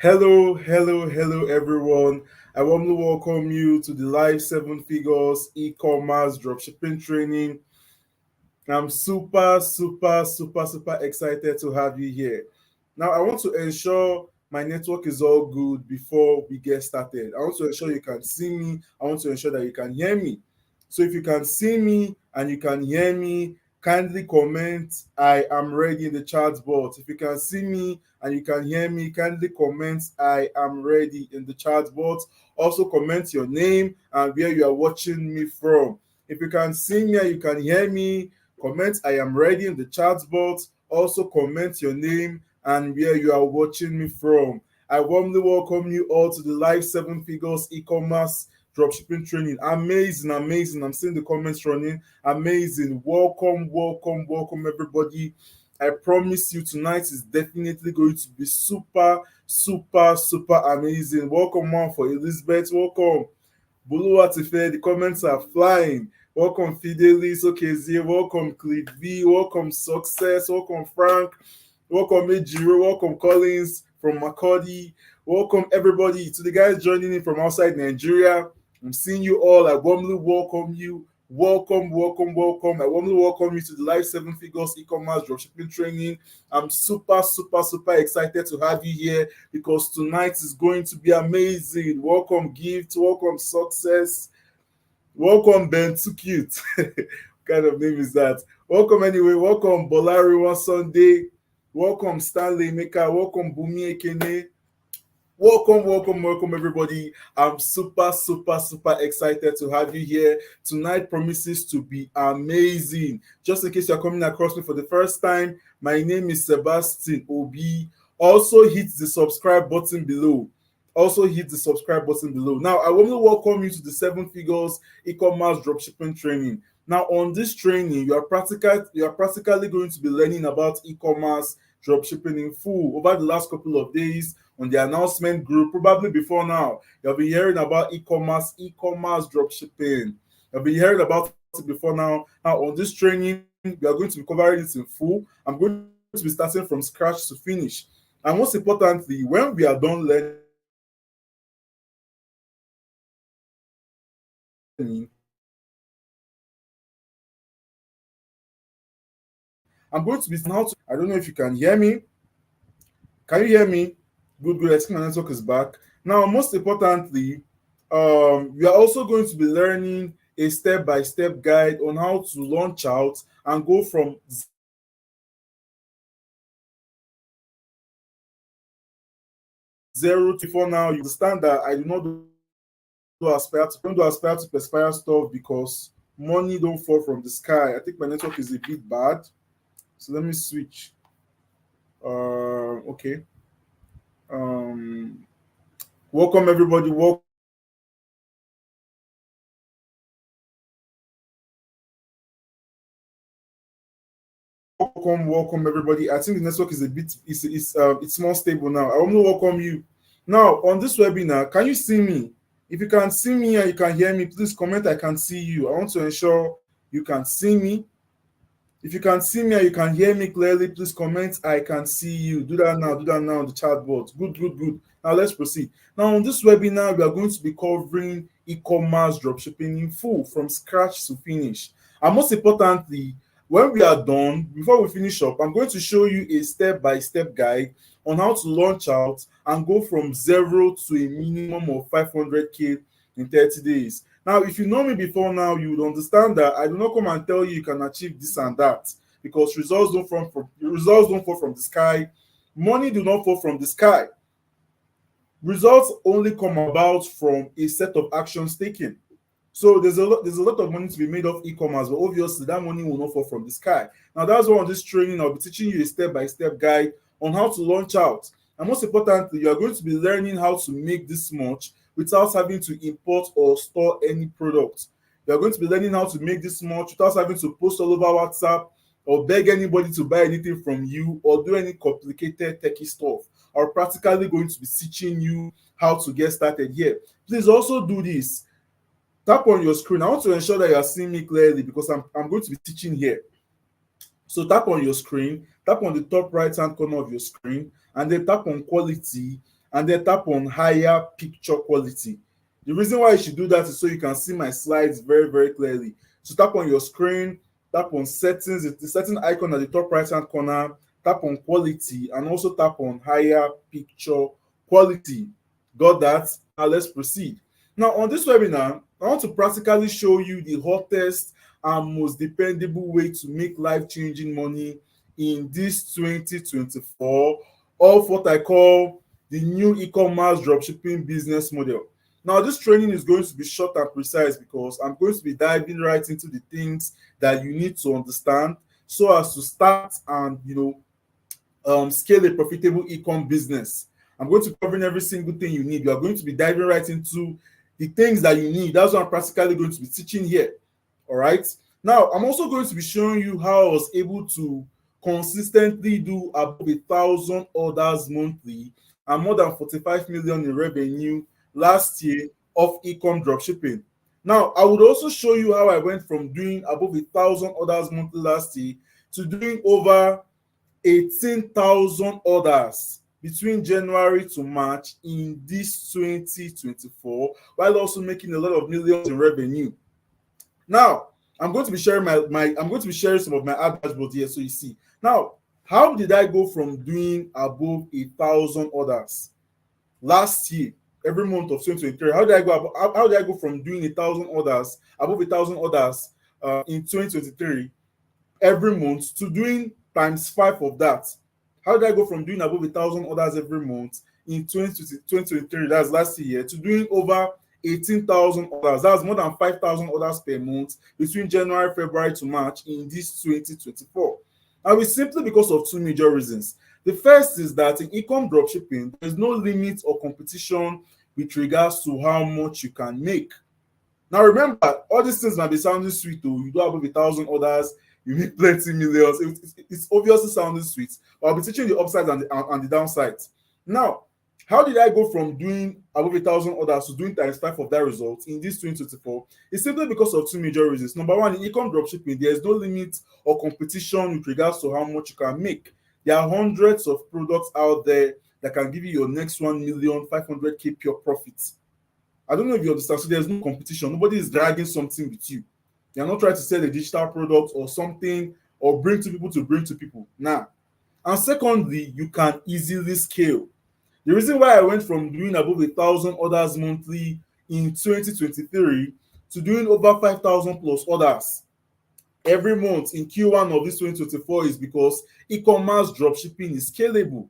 Hello, everyone. I warmly welcome you to the live seven figures e-commerce dropshipping training. I'm super excited to have you here. Now, I want to ensure my network is all good before we get started. I want to ensure you can see me. I want to ensure that you can hear me. So, if you can see me and you can hear me, kindly comment I am ready in the chat box. If you can see me and you can hear me, kindly comment I am ready in the chat box. Also, comment your name and where you are watching me from. If you can see me and you can hear me, comment I am ready in the chat box. Also, comment your name and where you are watching me from. I warmly welcome you all to the live seven figures e-commerce dropshipping training. Amazing. I'm seeing the comments running. Amazing. Welcome, everybody. I promise you tonight is definitely going to be super amazing. Welcome, man, for Elizabeth. Welcome. Buluwatife, the comments are flying. Welcome, Fidelis. Okezie. Welcome, Click V. Welcome, Success. Welcome, Frank. Welcome, Ejiro. Welcome, Collins from Makodi. Welcome, everybody, to the guys joining in from outside Nigeria. I'm seeing you all. I warmly welcome you. Welcome. I warmly welcome you to the live seven figures e-commerce dropshipping training. I'm super excited to have you here because tonight is going to be amazing. Welcome, Gift. Welcome, Success. Welcome, Ben. Too cute. What kind of name is that? Welcome, anyway. Welcome, Bolari One Sunday. Welcome, Stanley Meka. Welcome, Bumi Ekene. Welcome, everybody. I'm super excited to have you here. Tonight promises to be amazing. Just in case you're coming across me for the first time, my name is Sebastian Obi. Also, hit the subscribe button below. Now, I want to welcome you to the seven figures e-commerce dropshipping training. Now, on this training, you are practically going to be learning about e-commerce dropshipping in full over the last couple of days on the announcement group. Probably before now, you'll be hearing about e-commerce dropshipping. You'll be hearing about it before now. Now, on this training, we are going to be covering it in full. I'm going to be starting from scratch to finish. And most importantly, when we are done learning, I'm going to be how to. I don't know if you can hear me. Can you hear me? Good. I think my network is back. Now, most importantly, we are also going to be learning a step-by-step guide on how to launch out and go from zero to four. Now, you understand that I do not do aspire to perspire stuff because money don't fall from the sky. I think my network is a bit bad, so let me switch. Okay. Um, welcome everybody. Welcome everybody. I think the network is a bit it's more stable now. I want to welcome you. Now on this webinar, can you see me? If you can see me and you can hear me, please comment I can see you. I want to ensure you can see me. If you can see me and you can hear me clearly, please comment I can see you. Do that now in the chat box. Good. Now let's proceed. Now on this webinar, we are going to be covering e-commerce dropshipping in full from scratch to finish. And most importantly, when we are done, before we finish up, I'm going to show you a step-by-step guide on how to launch out and go from zero to a minimum of 500K in 30 days. Now, if you know me before now, you would understand that I do not come and tell you can achieve this and that because results don't fall from the sky. Money do not fall from the sky. Results only come about from a set of actions taken. So there's a lot of money to be made off e-commerce, but obviously that money will not fall from the sky. Now that's why on this training I'll be teaching you a step-by-step guide on how to launch out. And most importantly, you are going to be learning how to make this much without having to import or store any product. You are going to be learning how to make this much without having to post all over WhatsApp or beg anybody to buy anything from you or do any complicated techie stuff. Or practically going to be teaching you how to get started here. Please also do this. Tap on your screen. I want to ensure that you are seeing me clearly because I'm going to be teaching here. So tap on your screen, tap on the top right hand corner of your screen, and then tap on quality and then tap on higher picture quality. The reason why you should do that is so you can see my slides very, very clearly. So tap on your screen, tap on settings, the setting icon at the top right hand corner, tap on quality, and also tap on higher picture quality. Got that? Now let's proceed. Now on this webinar, I want to practically show you the hottest and most dependable way to make life-changing money in this 2024 of what I call the new e-commerce dropshipping business model. Now, this training is going to be short and precise because I'm going to be diving right into the things that you need to understand so as to start and scale a profitable e-com business. I'm going to be covering every single thing you need. You are going to be diving right into the things that you need. That's what I'm practically going to be teaching here. All right. Now, I'm also going to be showing you how I was able to consistently do above 1,000 orders monthly and more than 45 million in revenue last year of e-com dropshipping. Now, I would also show you how I went from doing above 1,000 orders monthly last year to doing over 18,000 orders between January to March in this 2024, while also making a lot of millions in revenue. Now, I'm going to be sharing I'm going to be sharing some of my ad dashboard here so you see. Now, how did I go from doing above 1,000 orders last year, every month of 2023? How did I go from doing 1,000 orders, above 1,000 orders in 2023 every month to doing times 5 of that? How did I go from doing above 1,000 orders every month in 2023, that's last year, to doing over 18,000 orders? That's more than 5,000 orders per month between January, February to March in this 2024. And it's simply because of two major reasons. The first is that in e-com dropshipping, there's no limit or competition with regards to how much you can make. Now remember, all these things might be sounding sweet though. You do above 1,000 orders, you make plenty millions. It's obviously sounding sweet, but I'll be teaching the upsides and the downsides. Now, how did I go from doing above 1,000 orders to doing times 5 of that result in this 2024? It's simply because of two major reasons. Number one, in e-com dropshipping, there is no limit or competition with regards to how much you can make. There are hundreds of products out there that can give you your next 1,500,000 pure profits. I don't know if you understand. So there's no competition. Nobody is dragging something with you. You're not trying to sell a digital product or something or bring to people. Nah. And secondly, you can easily scale. The reason why I went from doing above 1,000 orders monthly in 2023 to doing over 5,000 plus orders every month in Q1 of this 2024 is because e-commerce dropshipping is scalable.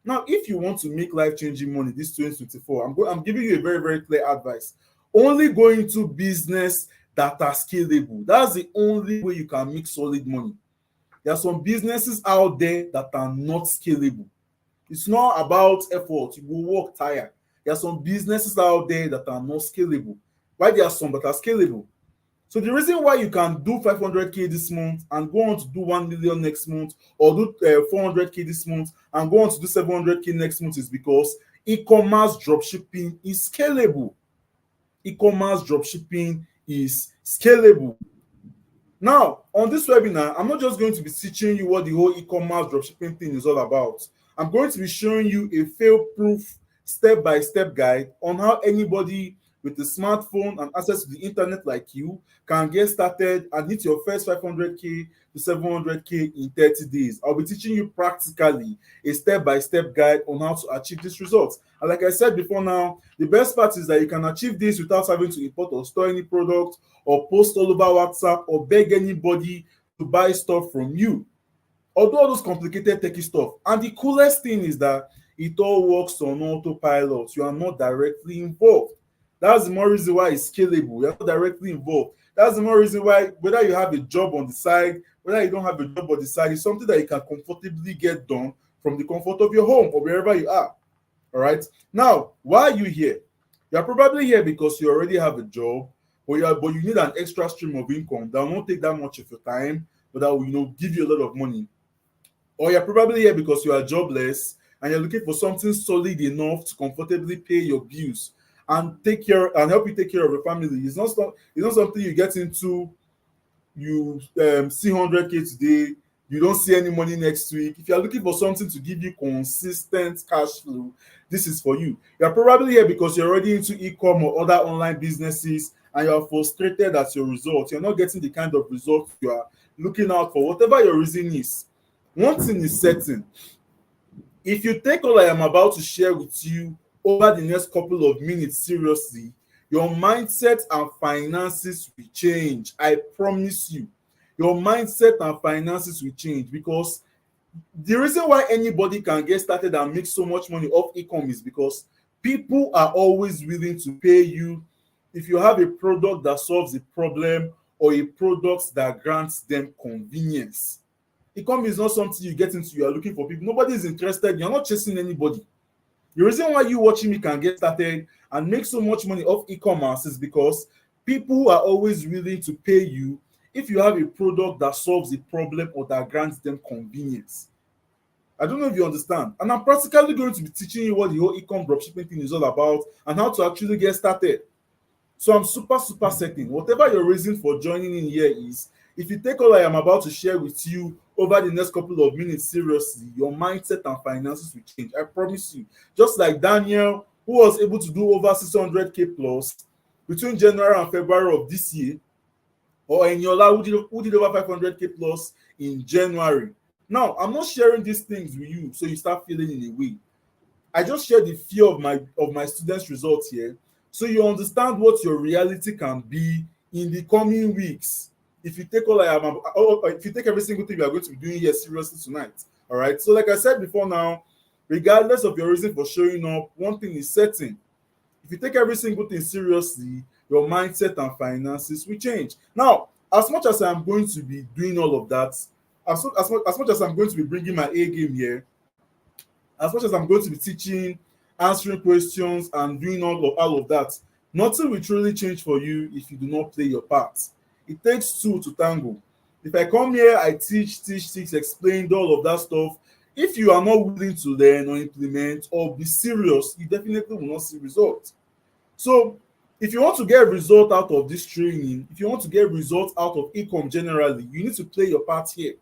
Now, if you want to make life-changing money this 2024, I'm giving you a very, very clear advice. Only go into business that are scalable. That's the only way you can make solid money. There are some businesses out there that are not scalable. It's not about effort. You will work tired. There are some businesses out there that are not scalable. Why there are some that are scalable? So the reason why you can do 500K this month and go on to do 1 million next month, or do 400K this month and go on to do 700K next month is because e-commerce dropshipping is scalable. E-commerce dropshipping is scalable. Now, on this webinar, I'm not just going to be teaching you what the whole e-commerce dropshipping thing is all about. I'm going to be showing you a fail-proof step-by-step guide on how anybody with a smartphone and access to the internet like you can get started and hit your first 500K to 700K in 30 days. I'll be teaching you practically a step-by-step guide on how to achieve these results. And like I said before now, the best part is that you can achieve this without having to import or store any product or post all over WhatsApp or beg anybody to buy stuff from you. Although all those complicated techie stuff. And the coolest thing is that it all works on autopilot. You are not directly involved. That's the more reason why it's scalable. You're not directly involved. That's the more reason why, whether you have a job on the side, whether you don't have a job on the side, it's something that you can comfortably get done from the comfort of your home or wherever you are. All right. Now, why are you here? You're probably here because you already have a job, but you need an extra stream of income that won't take that much of your time, but that will give you a lot of money. Or you're probably here because you are jobless and you're looking for something solid enough to comfortably pay your bills and help you take care of your family. It's not something you get into. You see 100K today, you don't see any money next week, if you're looking for something to give you consistent cash flow, this is for you. You're probably here because you're already into e-com or other online businesses and you're frustrated at your results. You're not getting the kind of results you are looking out for, whatever your reason is. One thing is certain: if you take all I am about to share with you over the next couple of minutes seriously, your mindset and finances will change. I promise you. Your mindset and finances will change, because the reason why anybody can get started and make so much money off e-com is because people are always willing to pay you if you have a product that solves a problem or a product that grants them convenience. E-com is not something you get into, you are looking for people. Nobody is interested. You're not chasing anybody. The reason why you watching me can get started and make so much money off e-commerce is because people are always willing to pay you if you have a product that solves a problem or that grants them convenience. I don't know if you understand. And I'm practically going to be teaching you what the whole e-com dropshipping thing is all about and how to actually get started. So I'm super certain, whatever your reason for joining in here is, if you take all I am about to share with you over the next couple of minutes seriously, your mindset and finances will change. I promise you. Just like Daniel, who was able to do over 600K plus between January and February of this year, or Eniola, who did over 500K plus in January. Now, I'm not sharing these things with you so you start feeling in a way. I just share the fear of my students' results here, so you understand what your reality can be in the coming weeks. If you take all I am, or if you take every single thing we are going to be doing here seriously tonight, all right. So, like I said before, now, regardless of your reason for showing up, one thing is certain: if you take every single thing seriously, your mindset and finances will change. Now, as much as I'm going to be doing all of that, as much as I'm going to be bringing my A game here, as much as I'm going to be teaching, answering questions, and doing all of that, nothing will truly change for you if you do not play your part. It takes two to tango. If I come here, I teach, explain, do all of that stuff. If you are not willing to learn or implement or be serious, you definitely will not see results. So, if you want to get result out of this training, if you want to get results out of e-com generally, you need to play your part here.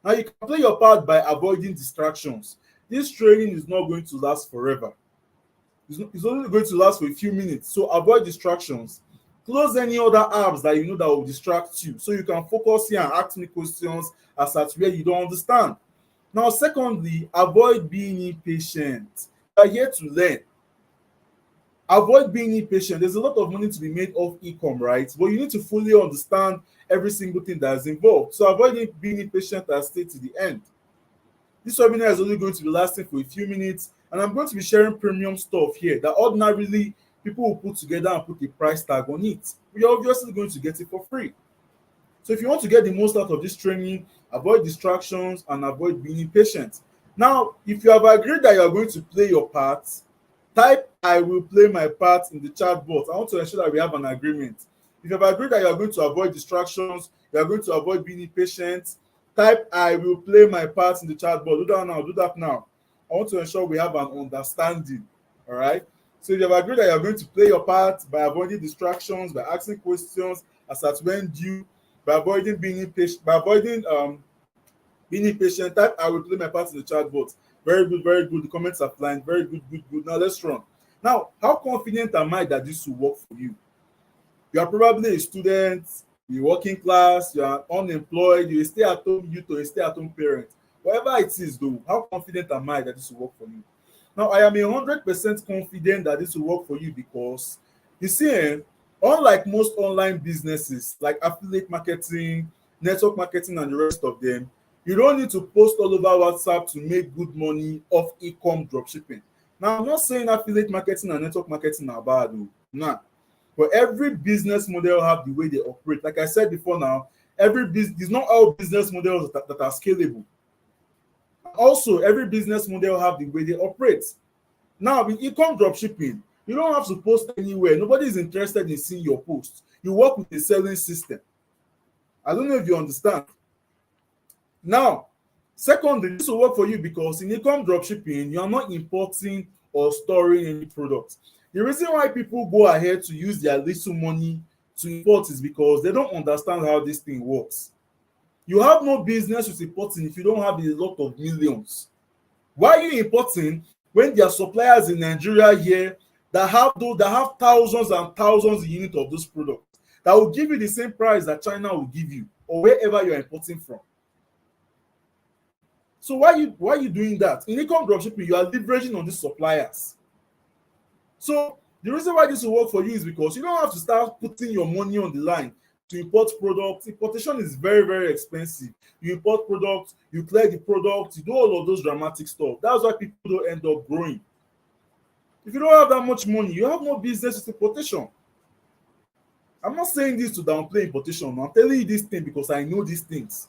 Now, you can play your part by avoiding distractions. This training is not going to last forever. It's only going to last for a few minutes. So avoid distractions. Close any other apps that you know that will distract you, so you can focus here and ask me questions as at where you don't understand. Now, secondly, avoid being impatient. You are here to learn. Avoid being impatient. There's a lot of money to be made off e-com, right? But you need to fully understand every single thing that is involved. So avoid being impatient and stay to the end. This webinar is only going to be lasting for a few minutes, and I'm going to be sharing premium stuff here that ordinarily people will put together and put a price tag on it. We're obviously going to get it for free. So if you want to get the most out of this training, avoid distractions and avoid being impatient. Now, if you have agreed that you are going to play your part, type "I will play my part" in the chat box. I want to ensure that we have an agreement. If you have agreed that you are going to avoid distractions, you are going to avoid being impatient, type "I will play my part" in the chat box. Do that now. Do that now. I want to ensure we have an understanding. All right. So if you have agreed that you are going to play your part by avoiding distractions, by asking questions as at when due, by avoiding being impatient, being impatient, type "I will play my part" in the chat box. Very good, very good. The comments are flying. Very good, good, good. Now let's run. Now, how confident am I that this will work for you? You are probably a student, you're working class, you are unemployed, you're a stay-at-home youth or a stay-at-home parent. Whatever it is, though, how confident am I that this will work for you? Now, I am 100% confident that this will work for you because, you see, unlike most online businesses like affiliate marketing, network marketing, and the rest of them, you don't need to post all over WhatsApp to make good money off e-com dropshipping. Now, I'm not saying affiliate marketing and network marketing are bad, though. Nah. But every business model have the way they operate. Like I said before now, it's not all business models that are scalable. Also, every business model have the way they operate. Now, with e-com dropshipping, you don't have to post anywhere. Nobody is interested in seeing your posts. You work with a selling system. I don't know if you understand. Now, secondly, this will work for you because in e-com dropshipping, you are not importing or storing any products. The reason why people go ahead to use their little money to import is because they don't understand how this thing works. You have no business with importing if you don't have a lot of millions. Why are you importing when there are suppliers in Nigeria here that have thousands and thousands of units of those products that will give you the same price that China will give you or wherever you're importing from? So why are you doing that? In e-com dropshipping, you are leveraging on these suppliers. So the reason why this will work for you is because you don't have to start putting your money on the line to import products. Importation is very, very expensive. You import products, you clear the product, you do all of those dramatic stuff. That's why people don't end up growing. If you don't have that much money, you have no business with importation. I'm not saying this to downplay importation. I'm telling you this thing because I know these things.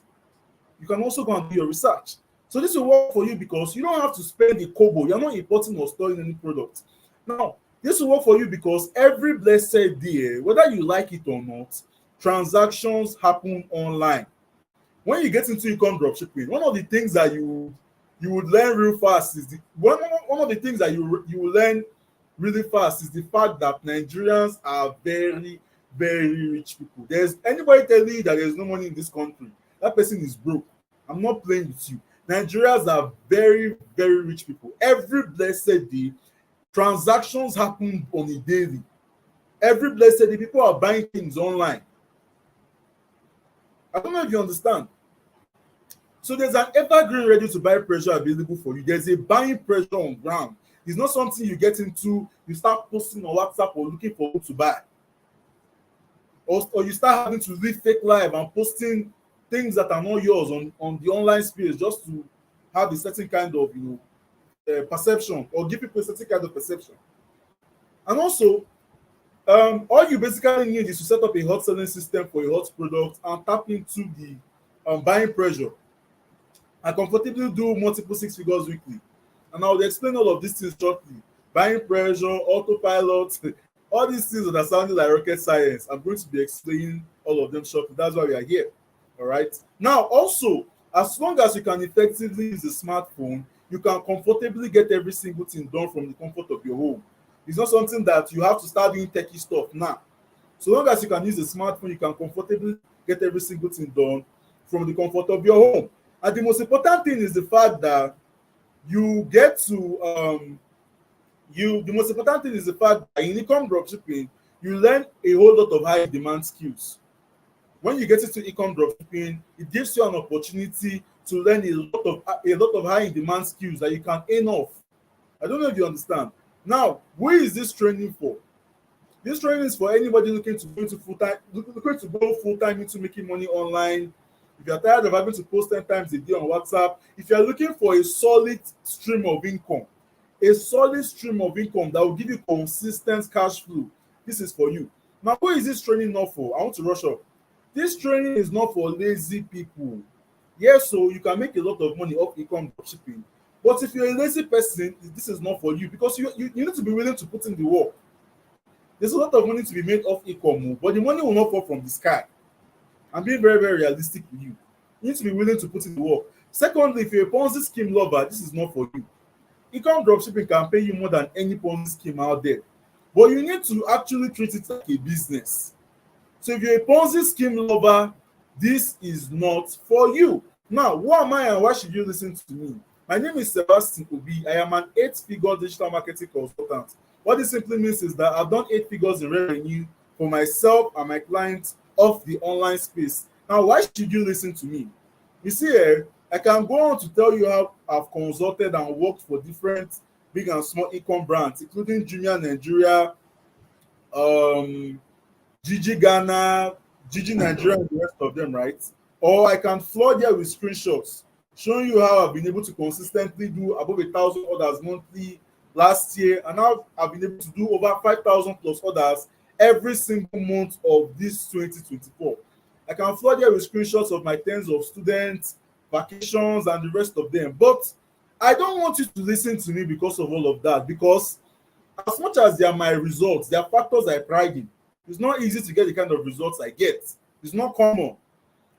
You can also go and do your research. So this will work for you because you don't have to spend a kobo. You're not importing or storing any product. Now, this will work for you because every blessed day, whether you like it or not, transactions happen online. When you get into e-com dropshipping, one of the things that you would learn real fast is one of the things that you will learn really fast is the fact that Nigerians are very, very rich people. There's anybody telling you that there's no money in this country, that person is broke. I'm not playing with you. Nigerians are very, very rich people. Every blessed day, transactions happen on a daily. Every blessed day, people are buying things online. I don't know if you understand. So there's an evergreen ready to buy pressure available for you. There's a buying pressure on ground. It's not something you get into, you start posting on WhatsApp or looking for who to buy. Or you start having to live fake life and posting things that are not yours on the online space just to have a certain kind of perception or give people a certain kind of perception. And also, all you basically need is to set up a hot selling system for a hot product and tap into the buying pressure and comfortably do multiple six figures weekly. And I will explain all of these things shortly. Buying pressure, autopilot, all these things that are sounding like rocket science. I'm going to be explaining all of them shortly. That's why we are here. All right. Now, also, as long as you can effectively use the smartphone, you can comfortably get every single thing done from the comfort of your home. It's not something that you have to start doing techie stuff now. So long as you can use the smartphone, you can comfortably get every single thing done from the comfort of your home. And the most important thing is the fact that you get to the most important thing is the fact that in e-com dropshipping, you learn a whole lot of high demand skills. When you get into e-com dropshipping, it gives you an opportunity to learn a lot of high demand skills that you can earn off. I don't know if you understand. Now, who is this training for? This training is for anybody looking to go full time into making money online. If you're tired of having to post 10 times a day on WhatsApp, if you're looking for a solid stream of income that will give you consistent cash flow, this is for you. Now, who is this training not for? I want to rush up. This training is not for lazy people. Yes, so you can make a lot of money off e-com dropshipping. But if you're a lazy person, this is not for you because you need to be willing to put in the work. There's a lot of money to be made off e-com, but the money will not fall from the sky. I'm being very, very realistic with you. You need to be willing to put in the work. Secondly, if you're a Ponzi scheme lover, this is not for you. E-com dropshipping can pay you more than any Ponzi scheme out there. But you need to actually treat it like a business. So if you're a Ponzi scheme lover, this is not for you. Now, who am I and why should you listen to me? My name is Sebastian Obi. I am an 8-figure digital marketing consultant. What this simply means is that I've done 8 figures in revenue for myself and my clients of the online space. Now, why should you listen to me? You see, I can go on to tell you how I've consulted and worked for different big and small e-com brands, including Jumia Nigeria, Gigi Ghana, Gigi Nigeria, and the rest of them, right? Or I can flood here with screenshots showing you how I've been able to consistently do above 1,000 orders monthly last year, and now I've been able to do over 5,000 plus orders every single month of this 2024. I can flood here with screenshots of my tens of students, vacations, and the rest of them. But I don't want you to listen to me because of all of that, because as much as they are my results, they are factors I pride in. It's not easy to get the kind of results I get. It's not common.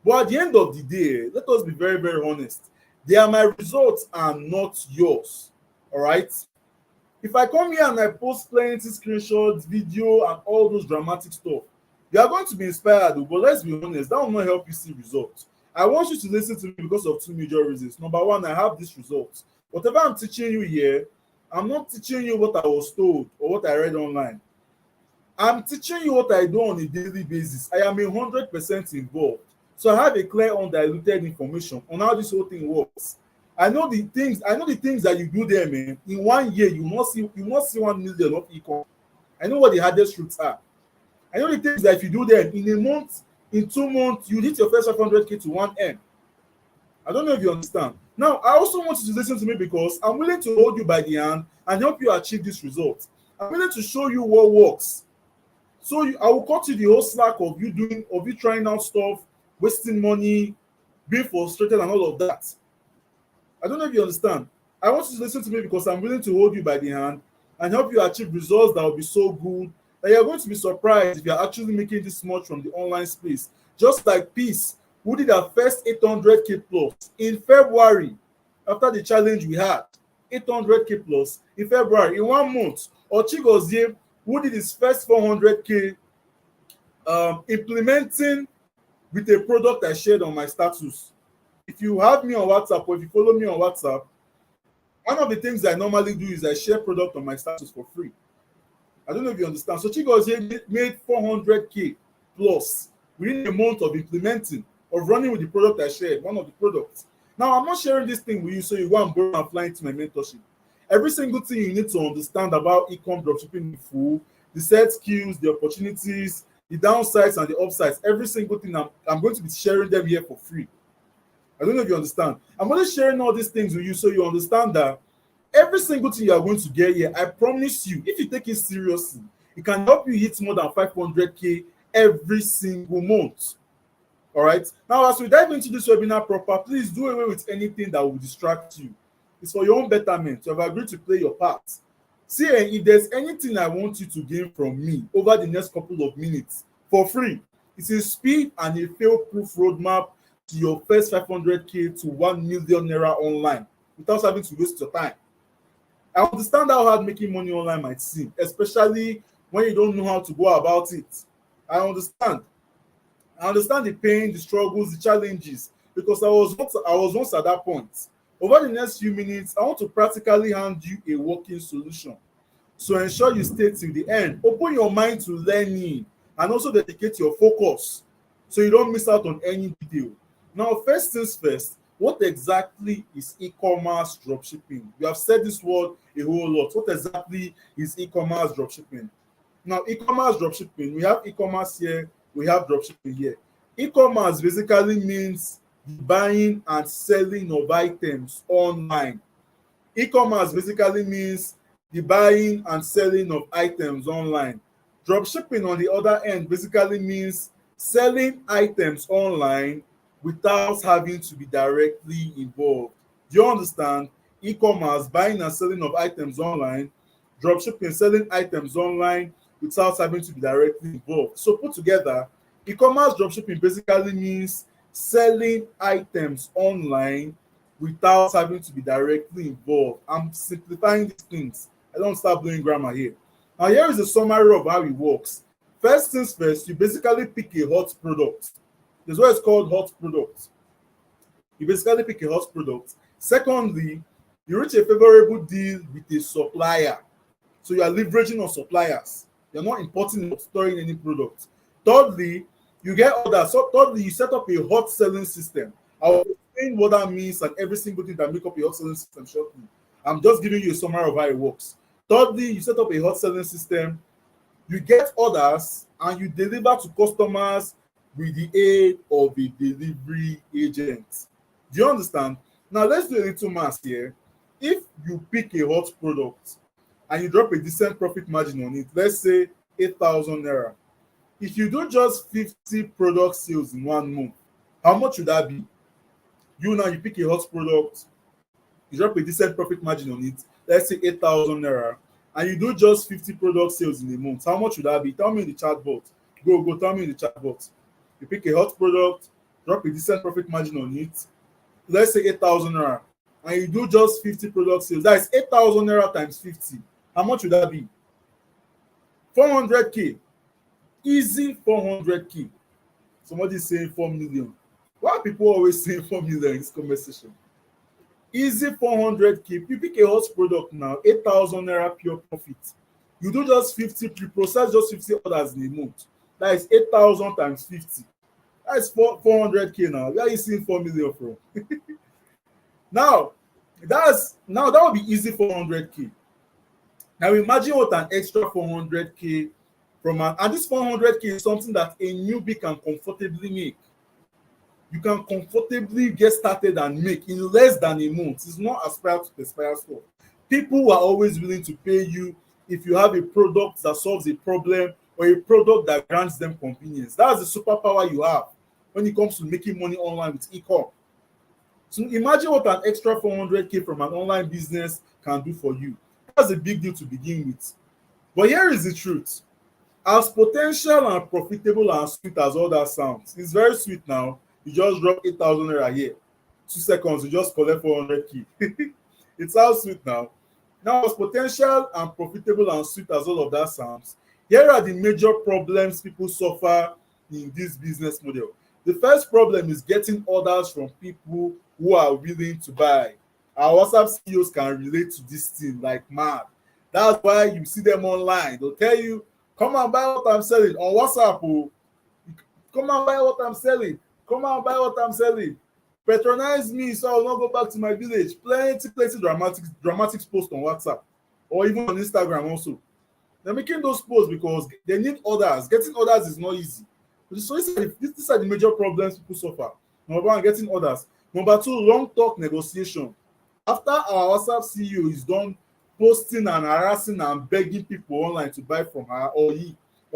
But at the end of the day, let us be very, very honest. They are my results and not yours. All right? If I come here and I post plenty screenshots, video, and all those dramatic stuff, you are going to be inspired, but let's be honest, that will not help you see results. I want you to listen to me because of two major reasons. Number one, I have this result. Whatever I'm teaching you here, I'm not teaching you what I was told or what I read online. I'm teaching you what I do on a daily basis. I am 100% involved. So I have a clear, undiluted information on how this whole thing works. I know the things that you do there, man. In 1 year, you must see 1 million of income. I know what the hardest routes are. I know the things that if you do them in a month, in 2 months, you hit your first 500K to 1M. I don't know if you understand. Now, I also want you to listen to me because I'm willing to hold you by the hand and help you achieve this result. I'm willing to show you what works. So I will cut you the whole slack of you trying out stuff, wasting money, being frustrated, and all of that. I don't know if you understand. I want you to listen to me because I'm willing to hold you by the hand and help you achieve results that will be so good that you're going to be surprised if you're actually making this much from the online space. Just like Peace, who did her first 800K plus in February after the challenge we had. 800K plus in February in 1 month. Or Chigozie, who did his first 400K implementing with a product I shared on my status. If you have me on WhatsApp or if you follow me on WhatsApp, one of the things I normally do is I share product on my status for free. I don't know if you understand. So Chigozie made 400K plus within a month of implementing, of running with the product I shared, one of the products. Now, I'm not sharing this thing with you so you go and borrow and fly into my mentorship. Every single thing you need to understand about e-com dropshipping in full, the set skills, the opportunities, the downsides and the upsides, every single thing I'm going to be sharing them here for free. I don't know if you understand. I'm only sharing all these things with you so you understand that every single thing you are going to get here, I promise you, if you take it seriously, it can help you hit more than 500K every single month. All right. Now, as we dive into this webinar proper, please do away with anything that will distract you. It's for your own betterment. You have agreed to play your part. See, if there's anything I want you to gain from me over the next couple of minutes for free, it's a speed and a fail-proof roadmap to your first 500K to 1 million naira online without having to waste your time. I understand how hard making money online might seem, especially when you don't know how to go about it. I understand. I understand the pain, the struggles, the challenges, because I was once at that point. Over the next few minutes, I want to practically hand you a working solution. So ensure you stay till the end. Open your mind to learning and also dedicate your focus so you don't miss out on any detail. Now, first things first, what exactly is e-commerce dropshipping? You have said this word a whole lot. What exactly is e-commerce dropshipping? Now, e-commerce dropshipping, we have e-commerce here, we have dropshipping here. E-commerce basically means the buying and selling of items online. E-commerce basically means the buying and selling of items online. Dropshipping, on the other end, basically means selling items online without having to be directly involved. Do you understand? E-commerce, buying and selling of items online. Dropshipping, selling items online without having to be directly involved. So put together, e-commerce dropshipping basically means selling items online without having to be directly involved. I'm simplifying these things. I don't start blowing grammar here. Now, here is a summary of how it works. First things first, you basically pick a hot product. That's why it's called hot product. You basically pick a hot product. Secondly, you reach a favorable deal with a supplier. So you are leveraging on suppliers. You're not importing or storing any product. Thirdly, you get orders. So thirdly, you set up a hot selling system. I will explain what that means and every single thing that make up a hot selling system shortly. I'm just giving you a summary of how it works. Thirdly, you set up a hot selling system. You get orders and you deliver to customers with the aid of a delivery agent. Do you understand? Now, let's do a little math here. If you pick a hot product and you drop a decent profit margin on it, let's say 8,000 naira. If you do just 50 product sales in 1 month, how much would that be? You pick a hot product, you drop a decent profit margin on it, let's say 8,000 naira, and you do just 50 product sales in a month, how much would that be? Tell me in the chat box. Go, tell me in the chat box. You pick a hot product, drop a decent profit margin on it, let's say 8,000 naira, and you do just 50 product sales. That is 8,000 naira times 50. How much would that be? 400K. Easy 400K. Somebody is saying 4 million. Why are people always saying 4 million in this conversation? Easy 400k. You pick a hot product now, 8,000 naira pure profit. You do just 50, you process just 50 orders in a month. That is 8,000 times 50. That is 400k now. Where are you seeing 4 million from? Now, that would be easy 400k. Now imagine what an extra 400k and this 400k is something that a newbie can comfortably make. You can comfortably get started and make in less than a month. It's not aspire to perspire stuff. People are always willing to pay you if you have a product that solves a problem or a product that grants them convenience. That's the superpower you have when it comes to making money online with e-com. So imagine what an extra 400k from an online business can do for you. That's a big deal to begin with. But here is the truth. As potential and profitable and sweet as all that sounds, it's very sweet now. You just drop 8,000 naira here. 2 seconds, you just collect 400k. It sounds sweet now. Now, as potential and profitable and sweet as all of that sounds, here are the major problems people suffer in this business model. The first problem is getting orders from people who are willing to buy. Our WhatsApp CEOs can relate to this thing like mad. That's why you see them online. They'll tell you, come and buy what I'm selling on WhatsApp. Oh. Come and buy what I'm selling. Come and buy what I'm selling. Patronize me so I'll not go back to my village. Plenty dramatics posts on WhatsApp or even on Instagram also. They're making those posts because they need orders. Getting orders is not easy. So these are the major problems people suffer. Number one, getting orders. Number two, long talk negotiation. After our WhatsApp CEO is done posting and harassing and begging people online to buy from her or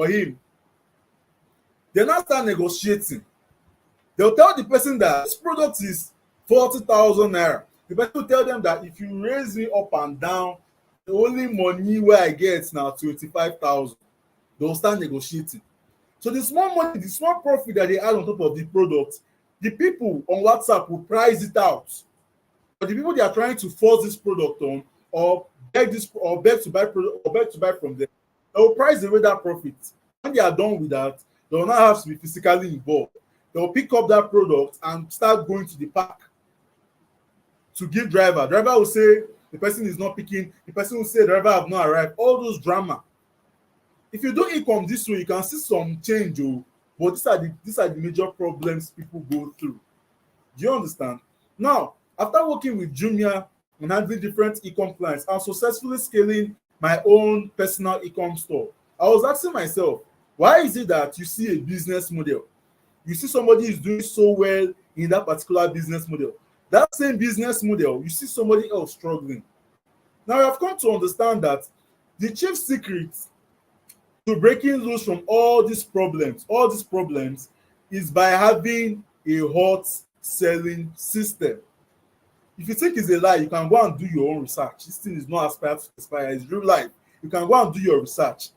him, they now start negotiating. They'll tell the person that this product is 40,000 naira. The person will tell them that if you raise me up and down, the only money where I get now 25,000. They'll start negotiating. So the small money, the small profit that they add on top of the product, the people on WhatsApp will price it out. But the people they are trying to force this product on or beg to buy from them, they will price away that profit. When they are done with that, they will not have to be physically involved. They will pick up that product and start going to the park to give driver. Driver will say the person is not picking. The person will say driver have not arrived. All those drama. If you do e-com this way, you can see some change, but these are the major problems people go through. Do you understand? Now, after working with Jumia and handling different e-com clients and successfully scaling my own personal e-com store, I was asking myself, why is it that you see a business model? You see somebody is doing so well in that particular business model. That same business model, you see somebody else struggling. Now, I've come to understand that the chief secret to breaking loose from all these problems is by having a hot selling system. If you think it's a lie, you can go and do your own research. This thing is not aspire to aspire, it's real life. You can go and do your research.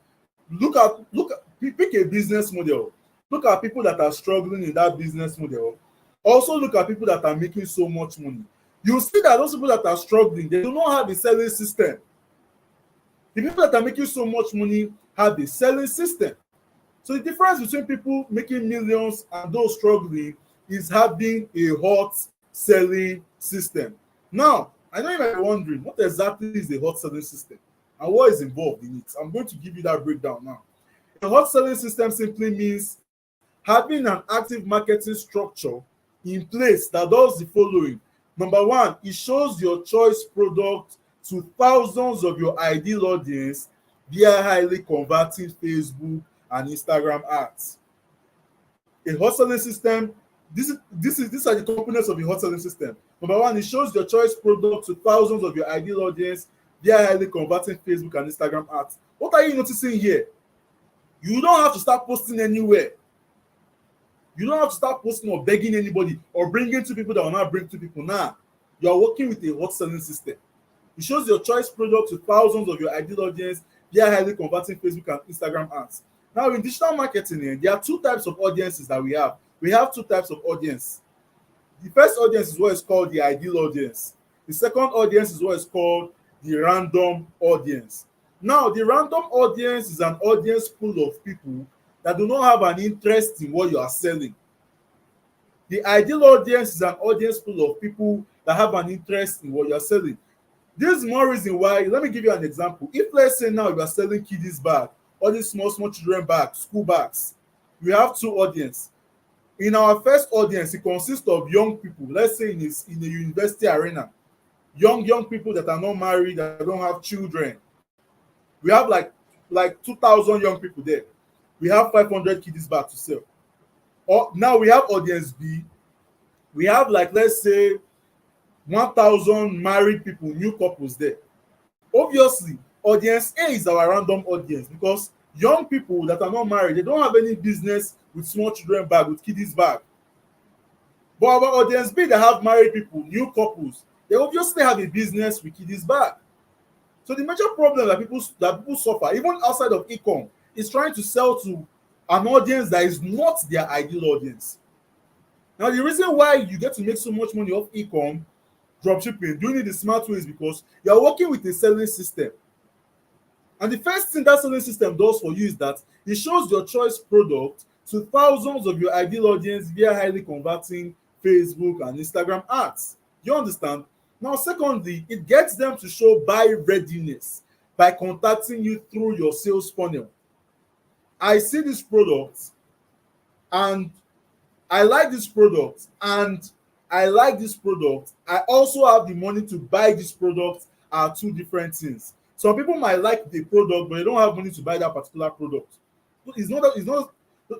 Pick a business model. Look at people that are struggling in that business model. Also look at people that are making so much money. You see that those people that are struggling, they do not have a selling system. The people that are making so much money have a selling system. So the difference between people making millions and those struggling is having a hot selling system. Now, I know you might be wondering, what exactly is a hot selling system and what is involved in it? I'm going to give you that breakdown now. A hot selling system simply means having an active marketing structure in place that does the following. Number one, it shows your choice product to thousands of your ideal audience via highly converting Facebook and Instagram ads. A hot selling system, these are the components of a hot selling system. Number one, it shows your choice product to thousands of your ideal audience via highly converting Facebook and Instagram ads. What are you noticing here? You don't have to start posting anywhere. You don't have to start posting or begging anybody or bringing two people that will not bring two people. Now, you are working with a hot selling system. It shows your choice product to thousands of your ideal audience via highly converting Facebook and Instagram ads. Now, in digital marketing, there are two types of audiences that we have. We have two types of audience. The first audience is what is called the ideal audience. The second audience is what is called the random audience. Now, the random audience is an audience full of people that do not have an interest in what you are selling. The ideal audience is an audience full of people that have an interest in what you're selling. This is more reason why. Let me give you an example. If let's say now you are selling kiddies bag, all these small children bags, school bags, we have two audience. In our first audience, it consists of young people. Let's say in a university arena, young people that are not married, that don't have children. We have like 2,000 young people there. We have 500 kiddies bag to sell. Or now we have audience B. We have like let's say 1,000 married people, new couples there. Obviously, audience A is our random audience because young people that are not married, they don't have any business with small children bag, with kiddies bag. But our audience B that have married people, new couples, they obviously have a business with kiddies bag. So the major problem that people suffer, even outside of e-com, is trying to sell to an audience that is not their ideal audience. Now, the reason why you get to make so much money off e-com, dropshipping, doing it the smart way is because you are working with a selling system. And the first thing that selling system does for you is that it shows your choice product to thousands of your ideal audience via highly converting Facebook and Instagram ads. You understand? Now, secondly, it gets them to show buy readiness by contacting you through your sales funnel. I see this product and I like this product and I like this product. I also have the money to buy this product are two different things. Some people might like the product, but they don't have money to buy that particular product. It's not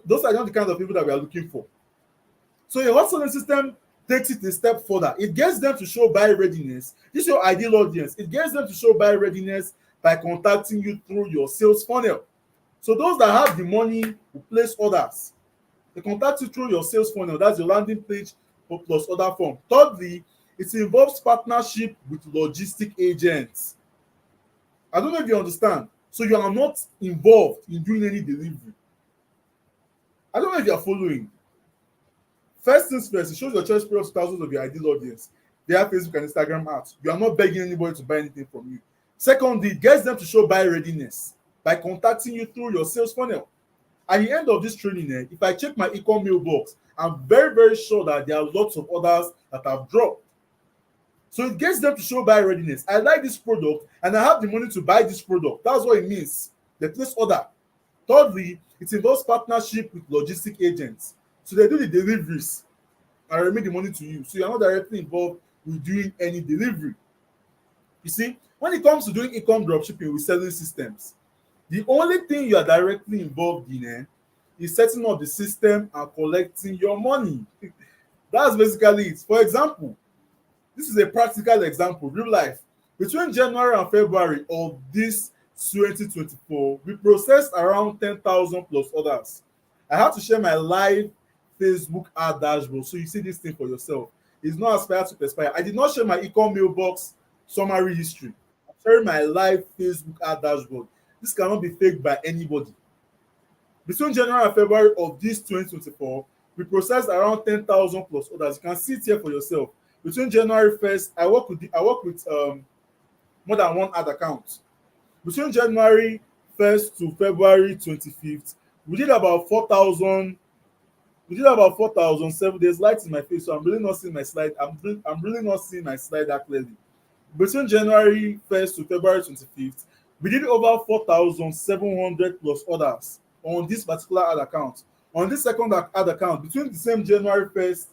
those are not the kind of people that we are looking for. So a hot selling system takes it a step further. It gets them to show buy readiness. This is your ideal audience. It gets them to show buy readiness by contacting you through your sales funnel. So those that have the money will place orders. They contact you through your sales funnel. That's your landing page plus order form. Thirdly, it involves partnership with logistic agents. I don't know if you understand. So you are not involved in doing any delivery. I don't know if you are following. First things first, it shows your choice products to thousands of your ideal audience. They have Facebook and Instagram ads. You are not begging anybody to buy anything from you. Secondly, it gets them to show buy readiness by contacting you through your sales funnel. At the end of this training, if I check my e-com mailbox, I'm very sure that there are lots of orders that have dropped. So it gets them to show buy readiness. I like this product and I have the money to buy this product. That's what it means. They place order. Thirdly, it involves partnership with logistic agents. So they do the deliveries and remit the money to you. So you're not directly involved with doing any delivery. You see, when it comes to doing e-com dropshipping with selling systems, the only thing you are directly involved in is setting up the system and collecting your money. That's basically it. For example, this is a practical example, real life. Between January and February of this 2024, we processed around 10,000 plus orders. I have to share my live Facebook ad dashboard so you see this thing for yourself. It's not aspire to perspire. I did not share my e-com mailbox summary history. I'm sharing my live Facebook ad dashboard. This cannot be faked by anybody. Between January and February of this 2024, we processed around 10,000 plus orders. You can see it here for yourself. Between January 1st, I work with more than one ad account. Between January 1st to February 25th, we did about 4,000. We did about 4,007. There's light in my face, so I'm really not seeing my slide. I'm really not seeing my slide that clearly. Between January 1st to February 25th, we did over 4,700 plus orders on this particular ad account. On this second ad account, between the same January 1st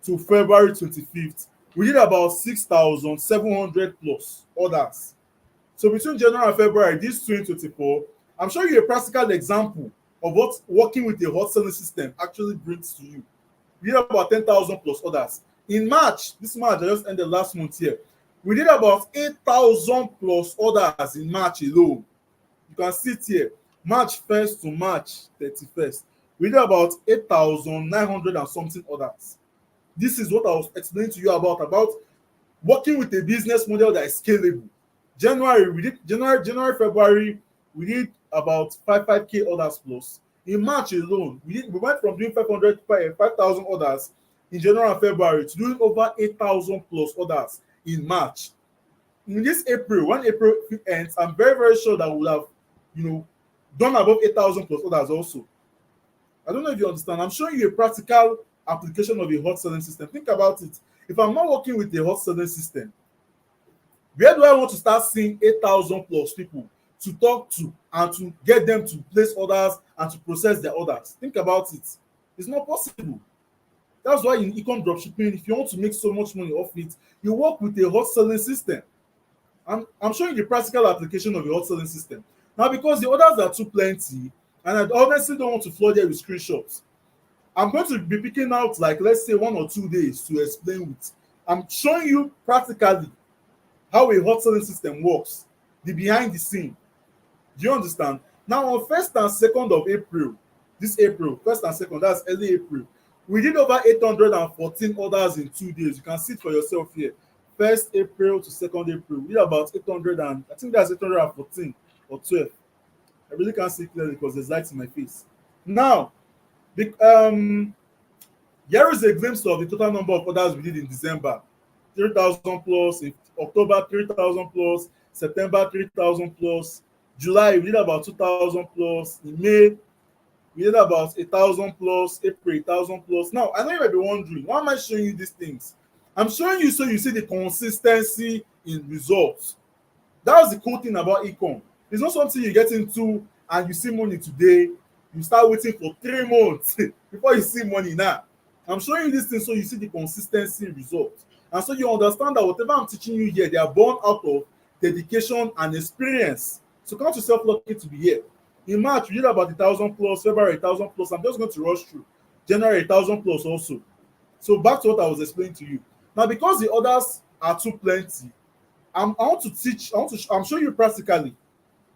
to February 25th, we did about 6,700 plus orders. So between January and February, this 2024, I'm showing you a practical example of what working with a hot selling system actually brings to you. We did about 10,000 plus orders. In March, this March, I just ended last month here, we did about 8,000 plus orders in March alone. You can see it here, March 1st to March 31st. We did about 8,900 and something orders. This is what I was explaining to you about working with a business model that is scalable. January, February, we did about 5k orders plus. In March alone, we went from doing 5,000 orders in January and February to doing over 8,000 plus orders in March. In this April, when April ends, I'm very sure that we'll have, done above 8,000 plus orders also. I don't know if you understand. I'm showing you a practical application of a hot selling system. Think about it. If I'm not working with a hot selling system, where do I want to start seeing 8,000 plus people to talk to and to get them to place orders and to process their orders? Think about it. It's not possible. That's why in e-com dropshipping, if you want to make so much money off it, you work with a hot selling system. I'm showing you the practical application of a hot selling system. Now, because the orders are too plenty, and I honestly don't want to flood you with screenshots, I'm going to be picking out, like, let's say 1 or 2 days to explain with. I'm showing you practically how a hot selling system works, the behind the scene. Do you understand? Now, on 1st and 2nd of April, this April, 1st and 2nd, that's early April, we did over 814 orders in 2 days. You can see it for yourself here. 1st April to 2nd April, we did about 800, and I think that's 814 or 12. I really can't see clearly because there's light in my face. Now, here is a glimpse of the total number of orders we did in December. 3,000 plus, in October 3,000 plus, September 3,000 plus, July we did about 2,000 plus, in May we did about 1,000 plus, April 1,000 plus. Now, I know you might be wondering, why am I showing you these things? I'm showing you so you see the consistency in results. That was the cool thing about ecom. It's not something you get into and you see money today, you start waiting for 3 months before you see money. Now, I'm showing you these things so you see the consistency in results. And so you understand that whatever I'm teaching you here, they are born out of dedication and experience. So count yourself lucky to be here. In March, we did about 1,000 plus, February 1,000 plus. I'm just going to rush through. January 1,000 plus also. So back to what I was explaining to you. Now, because the orders are too plenty, I want to teach, I'm showing you practically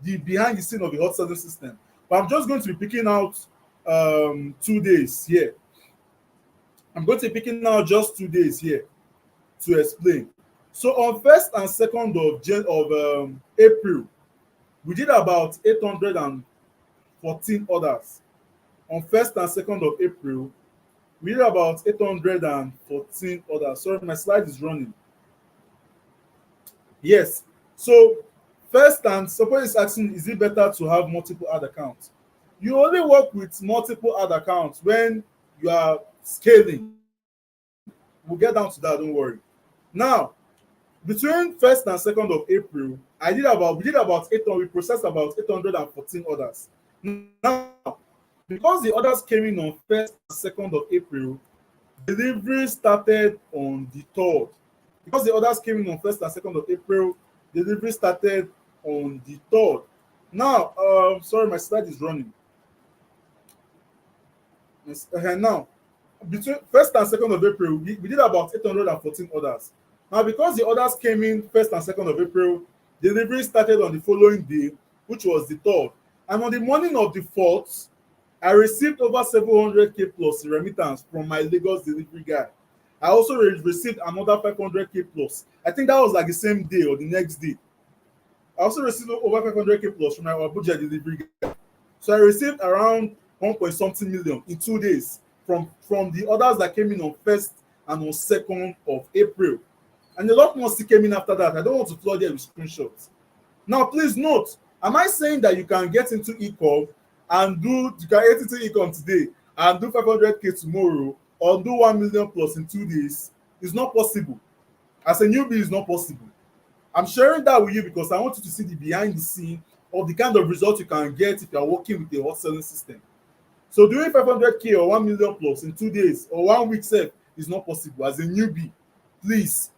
the behind the scene of the hot selling system. But I'm just going to be picking out 2 days here. I'm going to be picking out just 2 days here to explain. So on 1st and 2nd of April, we did about 814 orders. On 1st and 2nd of April, we did about 814 orders. Sorry, my slide is running. Yes. So first, and suppose it's asking, is it better to have multiple ad accounts? You only work with multiple ad accounts when you are scaling. We'll get down to that, don't worry. Now, between 1st and 2nd of April, we did about 800, we processed about 814 orders. Now, because the orders came in on 1st and 2nd of April, delivery started on the 3rd. Because the orders came in on 1st and 2nd of April, delivery started on the 3rd. Now, sorry, my slide is running. Now, between 1st and 2nd of April, we did about 814 orders. Now, because the orders came in 1st and 2nd of April, delivery started on the following day, which was the 3rd. And on the morning of the 4th, I received over 700k plus remittance from my Lagos delivery guy. I also received another 500k plus. I think that was like the same day or the next day. I also received over 500k plus from my Abuja delivery guy. So I received around 1 point something million in 2 days from the orders that came in on 1st and on 2nd of April. And a lot more still came in after that. I don't want to flood you with screenshots. Now, please note, am I saying that you can get into ecom and you can get into ecom today and do 500k tomorrow or do 1 million plus in 2 days? It's not possible. As a newbie, it's not possible. I'm sharing that with you because I want you to see the behind the scene of the kind of results you can get if you are working with a hot selling system. So doing 500k or 1 million plus in 2 days or 1 week sef is not possible as a newbie. Please.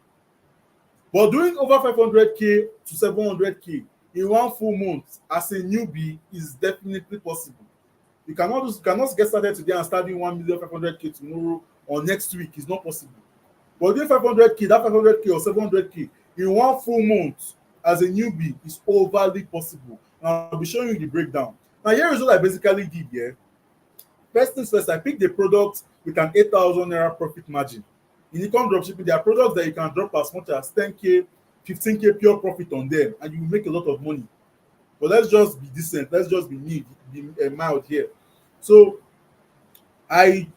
But doing over 500k to 700k in 1 full month as a newbie is definitely possible. You cannot get started today and start doing 1,500,000 tomorrow or next week. It's not possible. But doing 500k, that 500k or 700k in 1 full month as a newbie is overly possible. And I'll be showing you the breakdown. Now, here is what I basically did here. First things first, I picked the product with an 8,000 naira profit margin. In e-com dropshipping, there are products that you can drop as much as 10k, 15k pure profit on them, and you will make a lot of money. But let's just be decent. Let's just be mild here. So I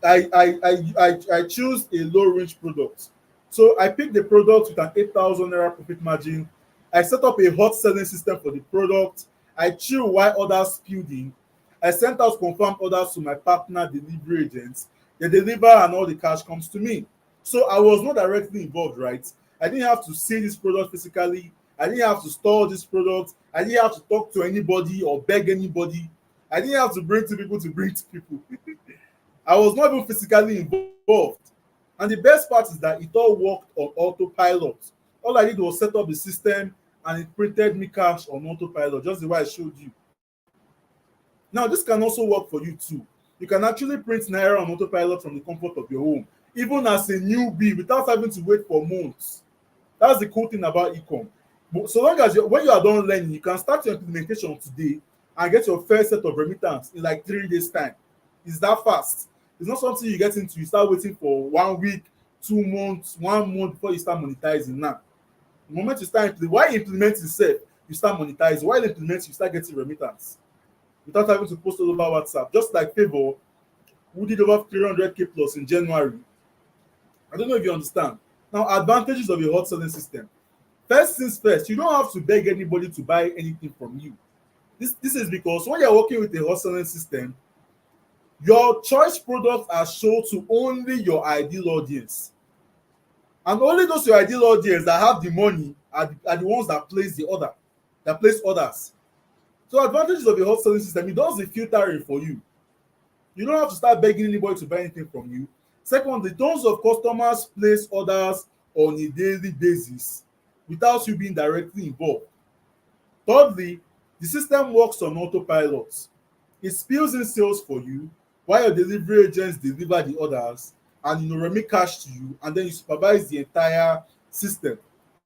choose a low range product. So I picked the product with an 8,000 naira profit margin. I set up a hot selling system for the product. I chill while others spilled in. I sent out confirmed orders to my partner delivery agents. They deliver and all the cash comes to me. So I was not directly involved, right? I didn't have to see this product physically. I didn't have to store this product. I didn't have to talk to anybody or beg anybody. I didn't have to bring to people to bring to people. I was not even physically involved. And the best part is that it all worked on autopilot. All I did was set up the system and it printed me cash on autopilot, just the way I showed you. Now, this can also work for you too. You can actually print Naira on autopilot from the comfort of your home, even as a newbie, without having to wait for months. That's the cool thing about ecom. But so long as when you are done learning, you can start your implementation today and get your first set of remittance in like 3 days' time. It's that fast. It's not something you get into, you start waiting for 1 week, 2 months, 1 month before you start monetizing now. The moment you start while you implement itself, you start monetizing. While you implement, you start getting remittance without having to post all over WhatsApp. Just like Favor, who did over 300K plus in January. I don't know if you understand. Now, advantages of a hot selling system. First things first, you don't have to beg anybody to buy anything from you. This is because when you're working with a hot selling system, your choice products are shown to only your ideal audience. And only those your ideal audience that have the money are the ones that place the order, that place orders. So advantages of a hot selling system, it does the filtering for you. You don't have to start begging anybody to buy anything from you. Secondly, tons of customers place orders on a daily basis without you being directly involved. Thirdly, the system works on autopilot. It spills in sales for you while your delivery agents deliver the orders and remit cash to you, and then you supervise the entire system.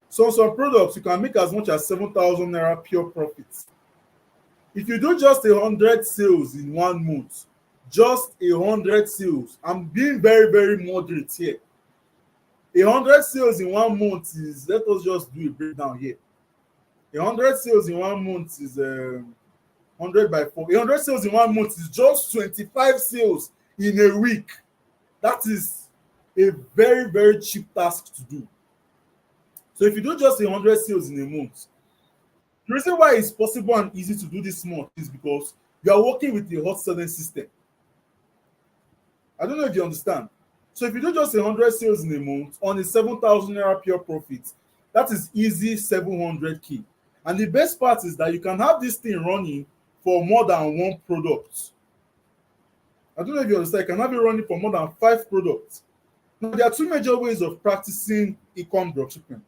So on some products, you can make as much as 7,000 naira pure profits. If you do just 100 sales in 1 month, just 100 sales, I'm being very, very moderate here. 100 sales in 1 month is, let us just do a breakdown here. 100 sales in 1 month is 100 by 4. 100 sales in 1 month is just 25 sales in a week. That is a very, very cheap task to do. So if you do just 100 sales in a month, the reason why it's possible and easy to do this month is because you are working with a hot selling system. I don't know if you understand. So if you do just 100 sales in a month on a 7,000 naira pure profit, that is easy 700K. And the best part is that you can have this thing running for more than one product. I don't know if you understand. You can have it running for more than 5 products. Now, there are 2 major ways of practicing e-com dropshipping.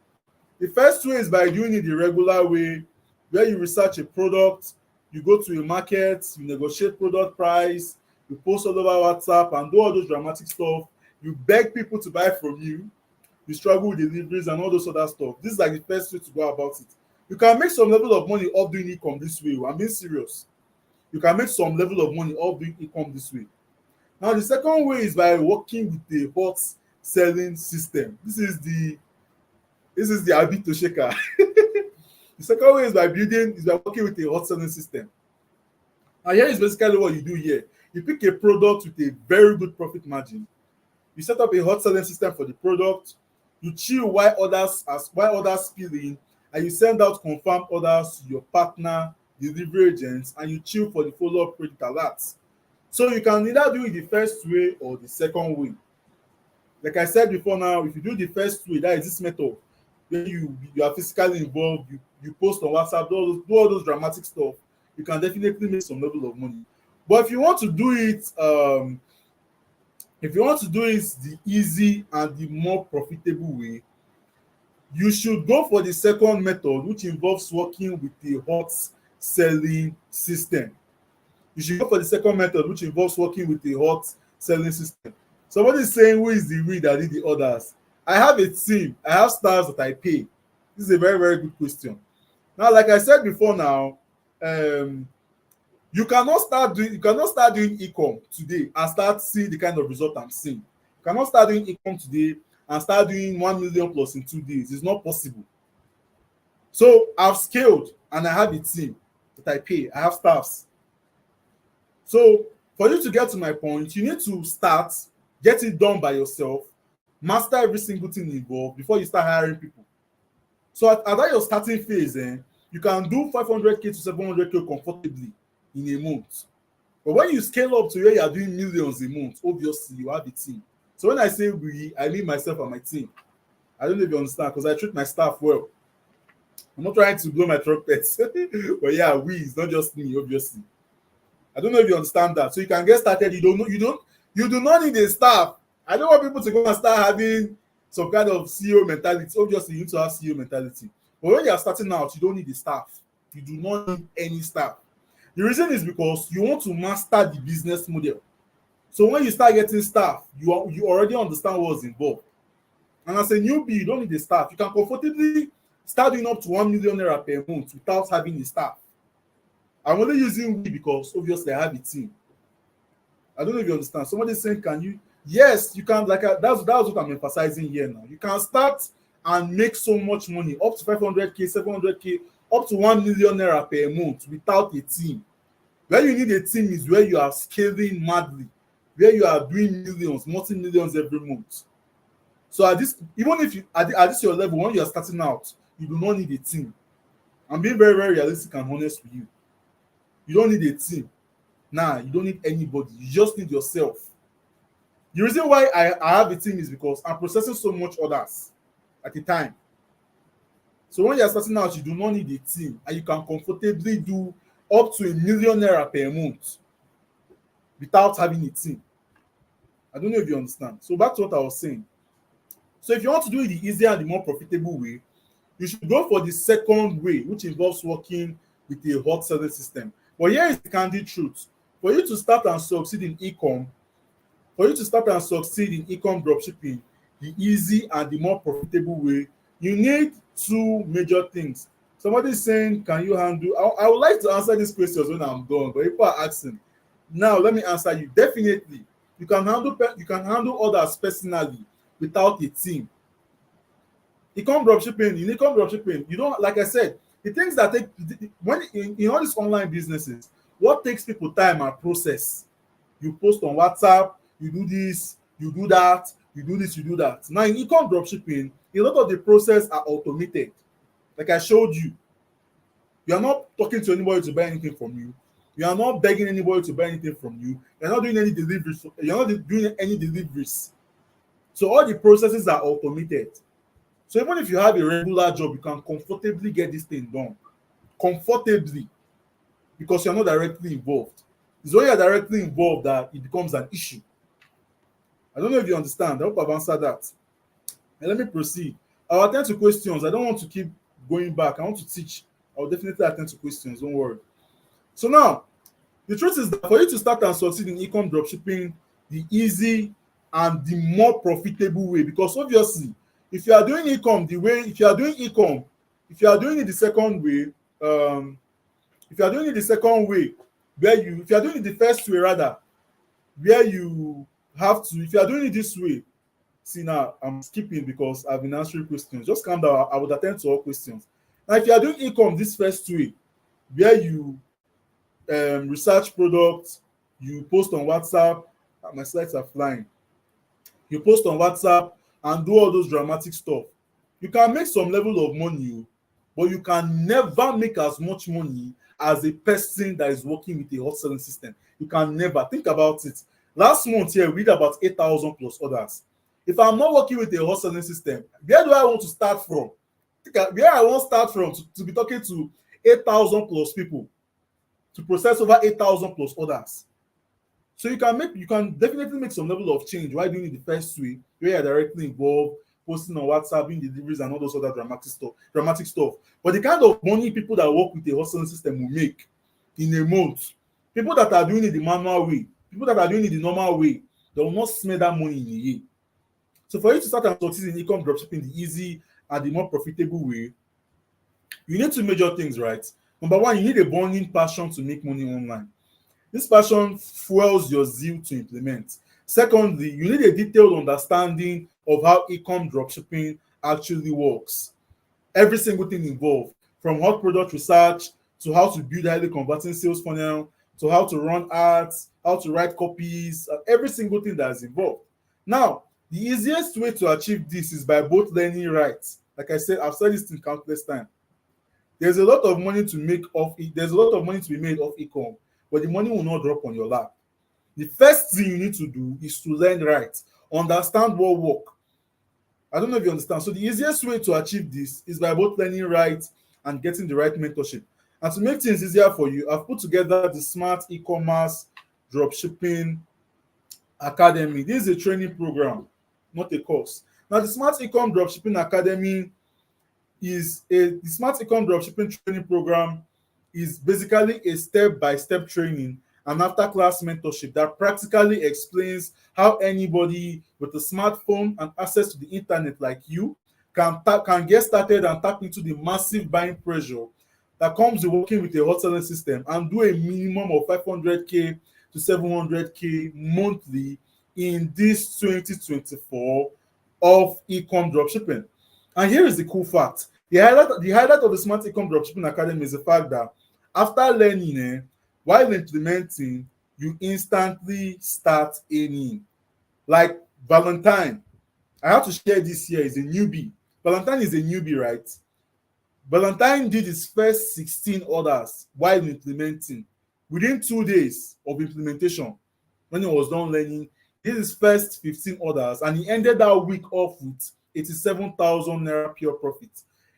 The first way is by doing it the regular way, where you research a product, you go to a market, you negotiate product price, you post all over WhatsApp and do all those dramatic stuff. You beg people to buy from you, you struggle with deliveries and all those other stuff. This is like the first way to go about it. You can make some level of money off doing e-com this way. I'm being serious. You can make some level of money off doing e-com this way. Now, the second way is by working with the hot selling system. This is the Abito Shaker. The second way is by working with a hot selling system. And here is basically what you do here. You pick a product with a very good profit margin. You set up a hot selling system for the product. You chill while others spill in, and you send out confirmed orders to your partner, delivery agents, and you chill for the follow-up credit alerts. So you can either do it the first way or the second way. Like I said before now, if you do the first way, that is this method, where you are physically involved, you post on WhatsApp, do all those dramatic stuff, you can definitely make some level of money. But if you want to do it, the easy and the more profitable way, you should go for the second method, which involves working with the hot selling system. You should go for the second method, which involves working with the hot selling system. Somebody is saying, who is the we that did the orders? I have a team. I have staffs that I pay. This is a very, very good question. Now, like I said before now, you cannot start doing e-com today and start seeing the kind of result I'm seeing. You cannot start doing e-com today and start doing 1 million plus in 2 days. It's not possible. So I've scaled and I have a team that I pay. I have staffs. So for you to get to my point, you need to start, get it done by yourself, master every single thing involved before you start hiring people. So at that your starting phase, you can do 500K to 700K comfortably in a month. But when you scale up to where you are doing millions a month, obviously you have a team. So when I say we, I mean myself and my team. I don't know if you understand because I treat my staff well. I'm not trying to blow my trumpet, but yeah, we, it's not just me, obviously. I don't know if you understand that. So you can get started. You do not need a staff. I don't want people to go and start having some kind of CEO mentality. Obviously, you need to have CEO mentality. But when you are starting out, you don't need a staff. You do not need any staff. The reason is because you want to master the business model. So when you start getting staff, you already understand what's involved. And as a newbie, you don't need a staff. You can comfortably start doing up to 1 million naira per month without having a staff. I'm only using we because obviously I have a team. I don't know if you understand. Somebody's saying, can you? Yes, you can. That's what I'm emphasizing here now. You can start and make so much money, up to 500k, 700k, up to 1 million naira per month without a team. Where you need a team is where you are scaling madly, where you are doing millions, multi-millions every month. So at this, even if you at this your level, when you are starting out, you do not need a team. I'm being very, very realistic and honest with you. You don't need a team. Nah, you don't need anybody. You just need yourself. The reason why I have a team is because I'm processing so much orders at a time. So when you're starting out, you do not need a team and you can comfortably do up to 1 million naira per month without having a team. I don't know if you understand. So back to what I was saying. So if you want to do it the easier and the more profitable way, you should go for the second way, which involves working with a hot selling system. But here is the candid truth. For you to start and succeed in e-com, dropshipping, the easy and the more profitable way, you need two major things. Somebody is saying, can you handle? I would like to answer these questions when I'm done, but people are asking. Now, let me answer you. Definitely, you can handle others personally without a team. In e-com dropshipping, you don't, like I said, the things that take when in all these online businesses, what takes people time and process. You post on WhatsApp, you do this, you do that, you do this, you do that. Now in e-com dropshipping, a lot of the process are automated. Like I showed you, you are not talking to anybody to buy anything from you. You are not begging anybody to buy anything from you. You're not doing any deliveries. You're not doing any deliveries. So all the processes are automated. So even if you have a regular job, you can comfortably get this thing done. Comfortably. Because you're not directly involved. It's when you're directly involved that it becomes an issue. I don't know if you understand. I hope I've answered that. And let me proceed. I'll attend to questions. I don't want to keep going back. I want to teach. I'll definitely attend to questions. Don't worry. So now, the truth is that for you to start and succeed in e-com dropshipping, the easy and the more profitable way, because obviously, if you are doing e-com if you are doing it the second way, if you are doing it the second way, if you are doing it the first way rather, where you have to, if you are doing it this way, see now, I'm skipping because I've been answering questions. Just calm down. I would attend to all questions. Now, if you are doing e-com this first way, where you research products, you post on WhatsApp, my slides are flying. You post on WhatsApp and do all those dramatic stuff. You can make some level of money, but you can never make as much money as a person that is working with a hot selling system. You can never. Think about it. Last month here, we did about 8,000 plus orders. If I'm not working with a hot selling system, where do I want to start from? Where I want to start from to be talking to 8,000 plus people, to process over 8,000 plus orders. So you can definitely make some level of change while doing it the first way, where you're directly involved, posting on WhatsApp, doing deliveries and all those other dramatic stuff. But the kind of money people that work with a hustling system will make in a month, people that are doing it the manual way, people that are doing it the normal way, they will not smell that money in a year. So for you to start and succeed in e-com dropshipping the easy and the more profitable way, you need two major things, right? Number one, you need a burning passion to make money online. This passion fuels your zeal to implement. Secondly, you need a detailed understanding of how e-com dropshipping actually works. Every single thing involved, from hot product research to how to build a highly converting sales funnel, to how to run ads, how to write copies, every single thing that is involved. Now, the easiest way to achieve this is by both learning right. Like I said, I've said this countless times. There's a lot of money to make off it. There's a lot of money to be made off e-com. but the money will not drop on your lap. The first thing you need to do is to learn right, understand what work. I don't know if you understand. So the easiest way to achieve this is by both learning right and getting the right mentorship. And to make things easier for you, I've put together the Smart E-commerce Dropshipping Academy. This is a training program, not a course. Now, the Smart E-com Dropshipping Academy the Smart E-com Dropshipping training program is basically a step-by-step training and after-class mentorship that practically explains how anybody with a smartphone and access to the internet like you can get started and tap into the massive buying pressure that comes with working with a hot selling system and do a minimum of 500k to 700k monthly in this 2024 of e-com dropshipping. And here is the cool fact. The highlight of the Smart E-com Dropshipping Academy is the fact that after learning, while implementing, you instantly start earning. Like Valentine, I have to share this here, is a newbie. Valentine is a newbie, right? Valentine did his first 16 orders while implementing. Within 2 days of implementation, when he was done learning, he did his first 15 orders and he ended that week off with 87,000 naira pure profit.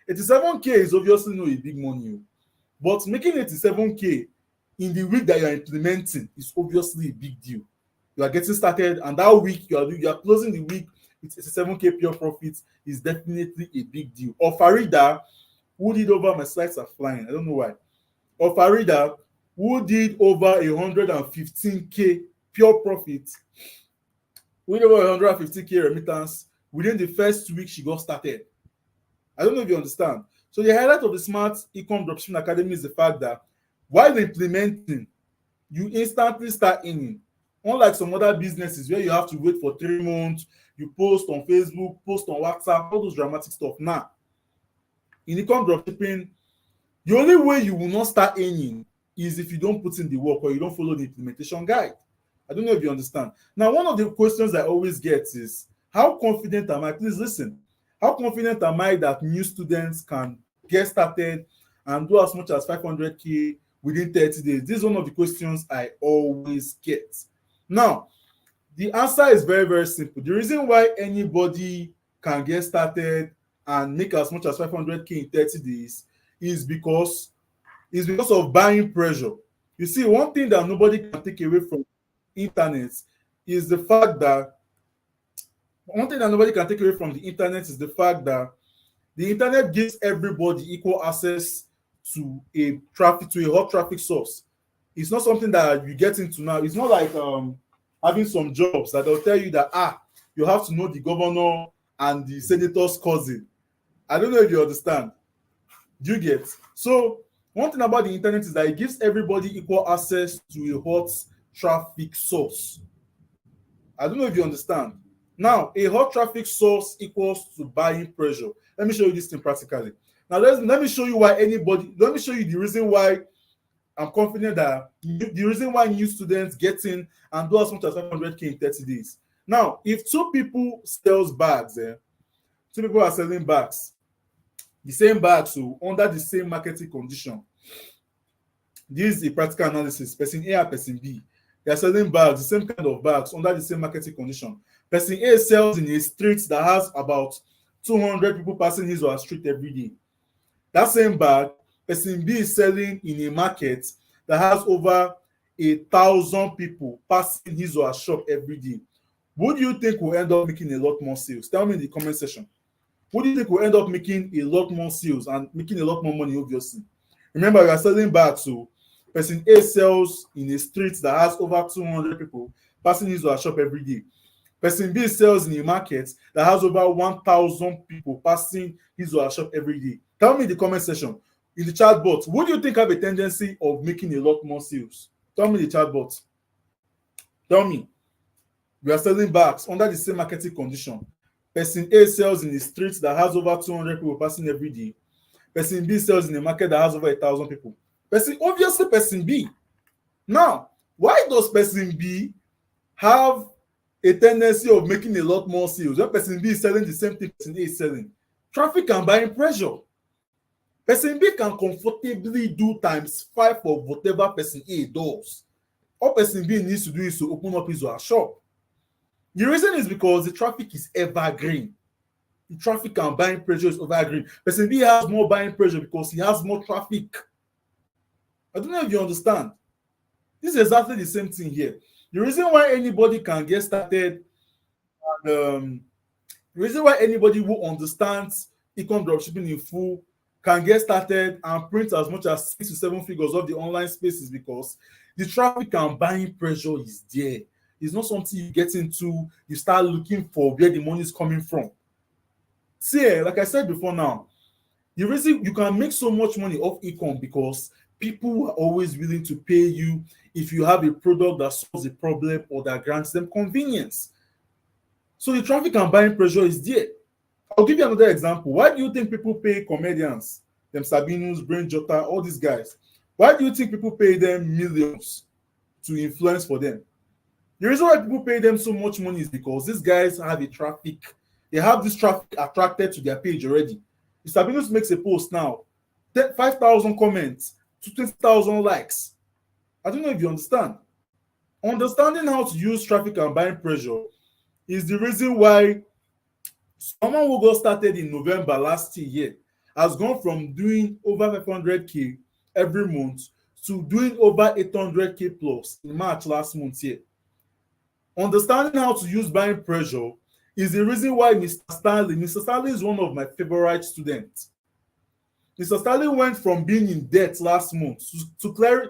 87k is obviously not a big money, but making 87k in the week that you are implementing is obviously a big deal. You are getting started, and that week you are closing the week with 87k pure profit is definitely a big deal. Or Farida, who did over, my slides are flying, I don't know why. Or Farida, who did over 115k pure profit, with over 150k remittance within the first week she got started. I don't know if you understand. So the highlight of the Smart E-com Dropshipping Academy is the fact that while implementing, you instantly start earning. Unlike some other businesses where you have to wait for 3 months, you post on Facebook, post on WhatsApp, all those dramatic stuff. Now, in e-com dropshipping, the only way you will not start earning is if you don't put in the work or you don't follow the implementation guide. I don't know if you understand. Now, one of the questions I always get is, how confident am I? Please listen. How confident am I that new students can get started and do as much as 500k within 30 days? This is one of the questions I always get. Now, the answer is very, very simple. The reason why anybody can get started and make as much as 500k in 30 days is because of buying pressure. You see, one thing that nobody can take away from internet is the fact that the internet gives everybody equal access to a hot traffic source. It's not something that you get into now. It's not like having some jobs that they'll tell you that you have to know the governor and the senator's cousin. I don't know if you understand. Do you get? So one thing about the internet is that it gives everybody equal access to a hot traffic source. I don't know if you understand. Now, a hot traffic source equals to buying pressure. Let me show you this thing practically. Now, let me show you the reason why I'm confident that the reason why new students get in and do as much as 500k in 30 days. Now, if two people sells bags, two people are selling bags, the same bags, so under the same marketing condition. This is a practical analysis. Person A and person B, they are selling bags, the same kind of bags under the same marketing condition. Person A sells in a street that has about 200 people passing his or her street every day. That same bag, person B is selling in a market that has over 1,000 people passing his or her shop every day. Who do you think will end up making a lot more sales? Tell me in the comment section. Who do you think will end up making a lot more sales and making a lot more money, obviously? Remember, we are selling bags, so person A sells in a street that has over 200 people passing his or her shop every day. Person B sells in a market that has over 1,000 people passing his or her shop every day. Tell me in the comment section, in the chat box, who do you think have a tendency of making a lot more sales? Tell me in the chat box. Tell me. We are selling bags under the same marketing condition. Person A sells in a street that has over 200 people passing every day. Person B sells in a market that has over 1,000 people. Obviously person B. Now, why does person B have a tendency of making a lot more sales when person B is selling the same thing person A is selling? Traffic and buying pressure. Person B can comfortably do times 5 of whatever person A does. All person B needs to do is to open up his or her shop. The reason is because the traffic is evergreen. The traffic and buying pressure is evergreen. Person B has more buying pressure because he has more traffic. I don't know if you understand. This is exactly the same thing here. The reason why anybody can get started, and the reason why anybody who understands e-com dropshipping in full can get started and print as much as 6 to 7 figures of the online space is because the traffic and buying pressure is there. It's not something you get into, you start looking for where the money is coming from. See, like I said before now, the reason you can make so much money off e-com because people are always willing to pay you if you have a product that solves a problem or that grants them convenience. So the traffic and buying pressure is there. I'll give you another example. Why do you think people pay comedians, them Sabinus, Brain Jota, all these guys? Why do you think people pay them millions to influence for them? The reason why people pay them so much money is because these guys have a traffic. They have this traffic attracted to their page already. If Sabinus makes a post now, 5,000 comments to 20,000 likes. I don't know if you understand. Understanding how to use traffic and buying pressure is the reason why someone who got started in November last year has gone from doing over 500K every month to doing over 800K plus in March last month here. Understanding how to use buying pressure is the reason why Mr. Stanley is one of my favorite students. Mr. Stanley went from being in debt last month to clearing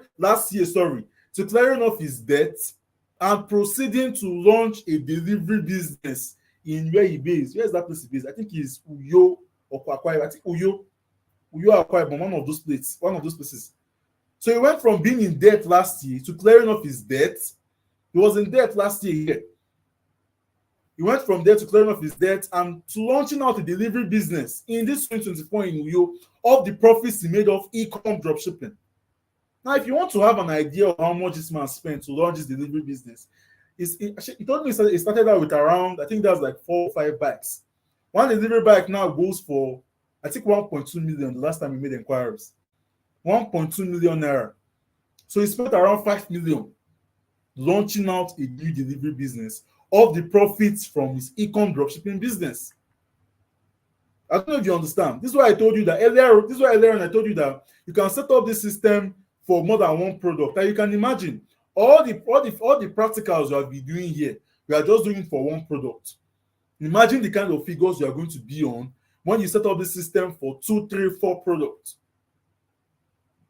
off his debt and proceeding to launch a delivery business in where he based. Where is that place he based? I think it's Uyo or Kwakwai. I think Uyo or Kwakwai, but one of those places. So he went from being in debt last year to clearing off his debt. He was in debt last year. He went from there to clearing off his debt and to launching out a delivery business in this 2024 in Uyo of the profits he made off e-com dropshipping. Now, if you want to have an idea of how much this man spent to launch this delivery business, he told me he started out with around, I think that's like 4 or 5 bikes. One delivery bike now goes for, I think, 1.2 million the last time we made inquiries. 1.2 million naira. So he spent around 5 million launching out a new delivery business of the profits from his e-com dropshipping business. I don't know if you understand. This is why I told you that earlier. This is why earlier on I told you that you can set up this system for more than one product. And you can imagine all the practicals you have been doing here, you are just doing it for one product. Imagine the kind of figures you are going to be on when you set up this system for 2, 3, 4 products.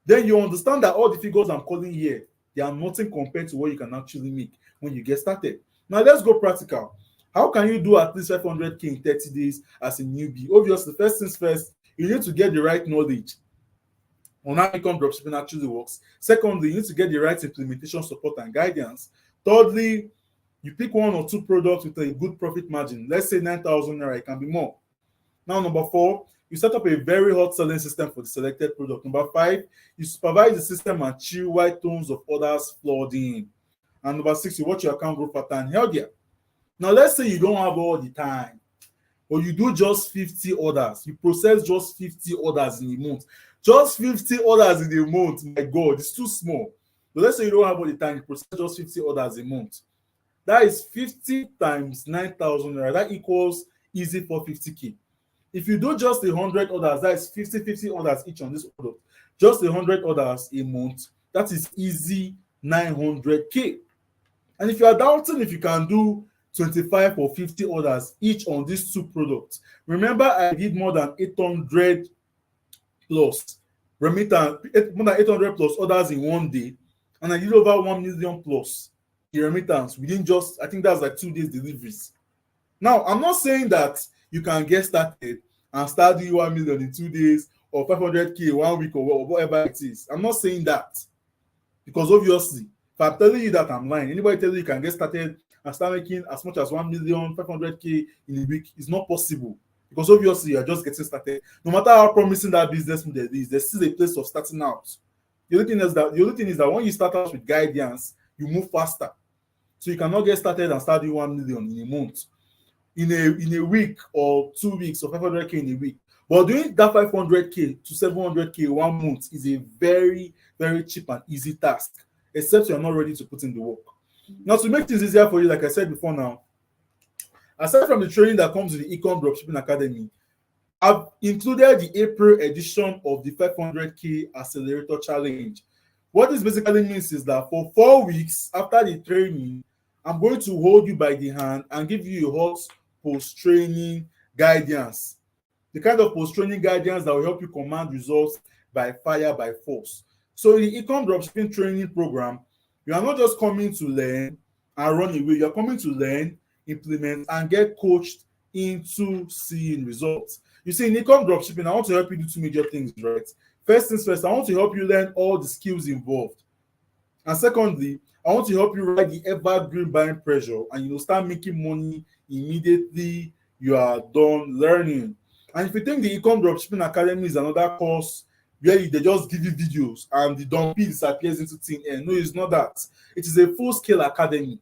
Then you understand that all the figures I'm calling here, they are nothing compared to what you can actually make when you get started. Now let's go practical. How can you do at least 500K in 30 days as a newbie? Obviously, first things first, you need to get the right knowledge on how e-com dropshipping actually works. Secondly, you need to get the right implementation support and guidance. Thirdly, you pick 1 or 2 products with a good profit margin. Let's say 9,000 naira, it can be more. Now, number 4, you set up a very hot selling system for the selected product. Number 5, you supervise the system and chill while tons of orders flood in. And number 6, you watch your account grow faster and healthier. Now, let's say you don't have all the time, or you do just 50 orders. You process just 50 orders in a month. Just 50 orders in a month. My God, it's too small. But let's say you don't have all the time, you process just 50 orders a month. That is 50 times 9,000 naira. That equals easy for 50K. If you do just 100 orders, that is 50 orders each on this product. Just 100 orders a month, that is easy 900K. And if you are doubting if you can do 25 or 50 orders each on these 2 products, remember I did more than 800 plus remittance, more than 800 plus orders in one day, and I did over 1 million plus in remittance within just, I think that's like 2 days deliveries. Now, I'm not saying that you can get started and start doing 1 million in 2 days or 500K 1 week or whatever it is. I'm not saying that, because obviously, if I'm telling you that, I'm lying. Anybody tell you can get started and start making as much as 1 million, 500K in a week is not possible, because obviously you are just getting started. No matter how promising that business model is, there's still a place of starting out. The only thing is that when you start out with guidance, you move faster. So you cannot get started and start doing 1 million in a month, in a week or 2 weeks or 500K in a week. But doing that 500k to 700k 1 month is a very, very cheap and easy task, except you're not ready to put in the work. Now, to make things easier for you, like I said before now, aside from the training that comes with the Ecom Dropshipping Academy, I've included the April edition of the 500k Accelerator Challenge. What this basically means is that for 4 weeks after the training, I'm going to hold you by the hand and give you a hot post-training guidance. The kind of post-training guidance that will help you command results by fire, by force. So in the Ecom Dropshipping Training Program, you are not just coming to learn and run away. You're coming to learn, implement, and get coached into seeing results. You see, in Ecom Dropshipping, I want to help you do two major things, right? First things first, I want to help you learn all the skills involved. And secondly, I want to help you ride the evergreen buying pressure and start making money immediately you are done learning. And if you think the Ecom Dropshipping Academy is another course where they just give you videos and the dumpy disappears into thin air, no, it's not that. It is a full-scale academy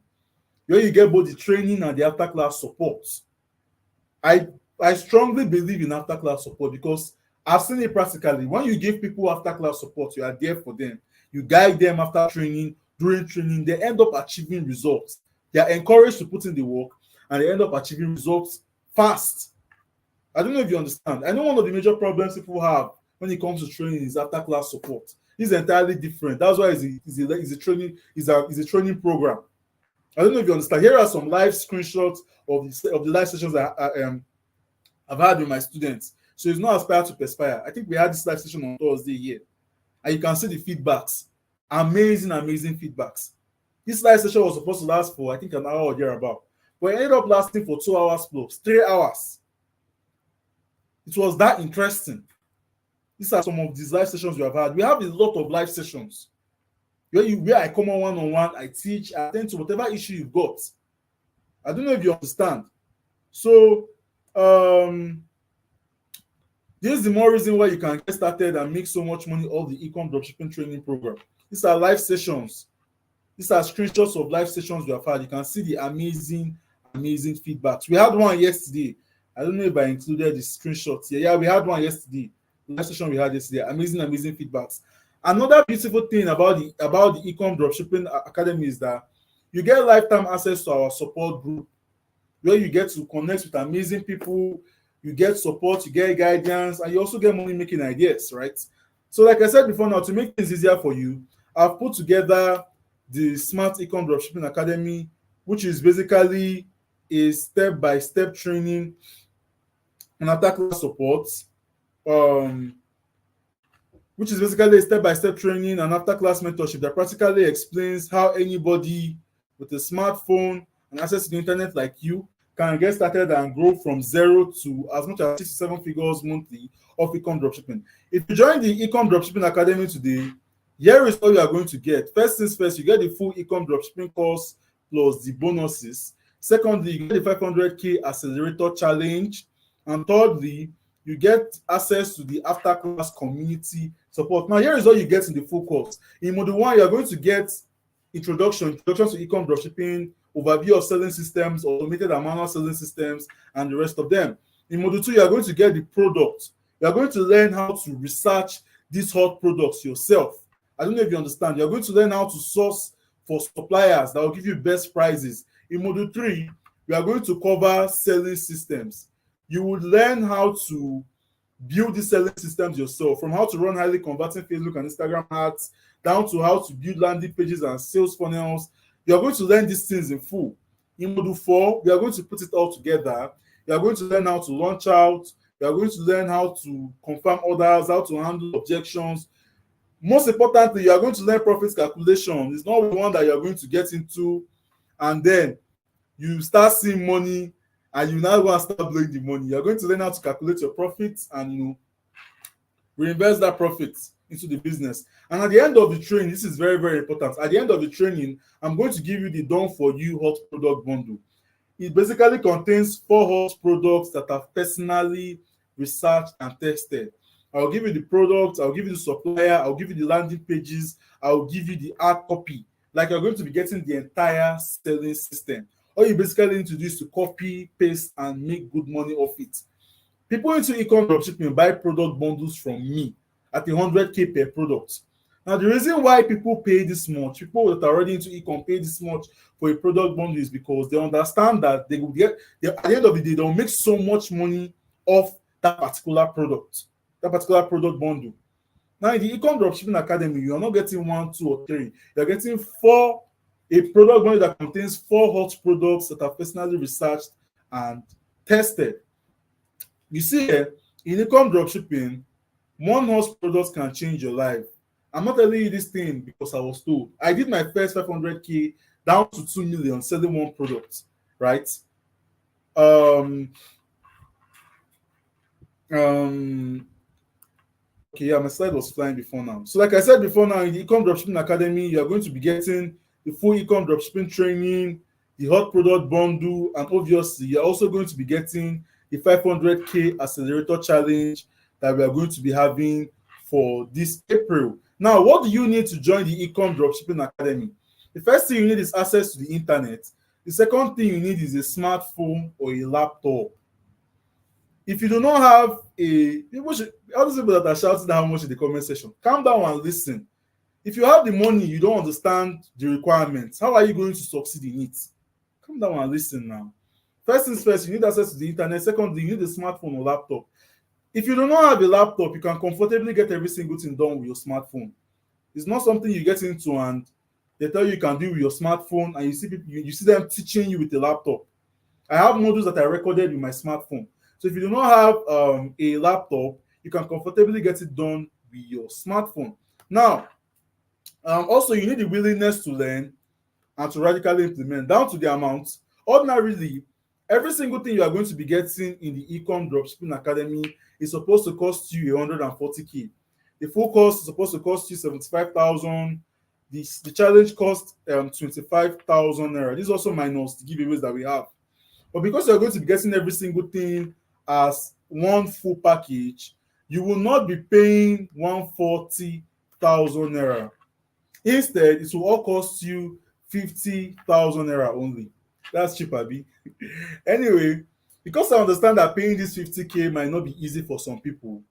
where you get both the training and the after-class support. I strongly believe in after-class support because I've seen it practically. When you give people after-class support, you are there for them. You guide them after training, during training, they end up achieving results. They are encouraged to put in the work and they end up achieving results fast. I don't know if you understand. I know one of the major problems people have when it comes to training is after-class support. It's entirely different. That's why it's a training program. I don't know if you understand. Here are some live screenshots of the live sessions I've had with my students. So it's not aspire to perspire. I think we had this live session on Thursday here, and you can see the feedbacks. Amazing, amazing feedbacks. This live session was supposed to last for I think an hour or thereabout, but it ended up lasting for 2 hours plus, 3 hours. It was that interesting. These are some of these live sessions we have had. We have a lot of live sessions where I come on one-on-one, I teach, I attend to whatever issue you've got. I don't know if you understand. So this is the more reason why you can get started and make so much money off the Ecom Dropshipping Training Program. These are live sessions. These are screenshots of live sessions we have had. You can see the amazing, amazing feedbacks. We had one yesterday. I don't know if I included the screenshots here. Yeah, we had one yesterday. Live session we had yesterday. Amazing, amazing feedbacks. Another beautiful thing about the Ecom Dropshipping Academy is that you get lifetime access to our support group, where you get to connect with amazing people, you get support, you get guidance, and you also get money making ideas, right? So like I said before now, to make things easier for you, I've put together the Smart Ecom Dropshipping Academy, which is basically a step-by-step training and after-class support, which is basically a step-by-step training and after-class mentorship that practically explains how anybody with a smartphone and access to the internet like you can get started and grow from 0 to as much as 6 to 7 figures monthly of Ecom Dropshipping. If you join the Ecom Dropshipping Academy today, here is what you are going to get. First things first, you get the full Ecom Dropshipping course plus the bonuses. Secondly, you get the 500k Accelerator Challenge. And thirdly, you get access to the after-class community support. Now, here is what you get in the full course. In Module 1, you are going to get introduction to Ecom Dropshipping, overview of selling systems, automated and manual selling systems, and the rest of them. In Module 2, you are going to get the product. You are going to learn how to research these hot products yourself. I don't know if you understand. You are going to learn how to source for suppliers that will give you best prices. In Module 3, we are going to cover selling systems. You would learn how to build these selling systems yourself, from how to run highly converting Facebook and Instagram ads, down to how to build landing pages and sales funnels. You are going to learn these things in full. In Module 4, we are going to put it all together. You are going to learn how to launch out. You are going to learn how to confirm orders, how to handle objections. Most importantly, you are going to learn profit calculation. It's not the one that you are going to get into and then you start seeing money and you now want to start blowing the money. You're going to learn how to calculate your profits and reinvest that profit into the business. And at the end of the training, this is very, very important. At the end of the training, I'm going to give you the Done For You Hot Product Bundle. It basically contains 4 hot products that I've personally researched and tested. I'll give you the product, I'll give you the supplier, I'll give you the landing pages, I'll give you the hard copy. Like you're going to be getting the entire selling system. All you basically need to do is to copy, paste, and make good money off it. People into e-com dropshipping buy product bundles from me at 100K per product. Now, the reason why people pay this much, people that are already into e-com pay this much for a product bundle is because they understand that they will get, at the end of the day, they'll make so much money off that particular product bundle. Now, in the e-com dropshipping academy, you are not getting one, two, or three. You're getting four, a product bundle that contains four hot products that are personally researched and tested. You see, in e-com dropshipping, one hot product can change your life. I'm not telling you this thing because I was told. I did my first 500K down to 2 million selling one product, right? Um, um, Okay, yeah, my slide was flying before now. So, like I said before now, in the Ecom Dropshipping Academy, you are going to be getting the full Ecom Dropshipping training, the hot product bundle, and obviously, you're also going to be getting the 500K accelerator challenge that we are going to be having for this April. Now, what do you need to join the Ecom Dropshipping Academy? The first thing you need is access to the internet. The second thing you need is a smartphone or a laptop. If you do not have all those people that are shouting how much in the comment section, calm down and listen. If you have the money, you don't understand the requirements. How are you going to succeed in it? Calm down and listen now. First things first, you need access to the internet. Secondly, you need a smartphone or laptop. If you do not have a laptop, you can comfortably get every single thing done with your smartphone. It's not something you get into and they tell you can do with your smartphone, and you see people, you see them teaching you with a laptop. I have modules that I recorded with my smartphone. So if you do not have a laptop, you can comfortably get it done with your smartphone. Now, also you need the willingness to learn and to radically implement down to the amount. Ordinarily, every single thing you are going to be getting in the Ecom Dropshipping Academy is supposed to cost you 140K. The full cost is supposed to cost you 75,000. The challenge costs 25,000 naira. This is also minus the giveaways that we have. But because you're going to be getting every single thing as one full package, you will not be paying 140,000 naira. Instead, it will all cost you 50,000 naira only. That's cheap, Abi. Anyway, because I understand that paying this 50K might not be easy for some people,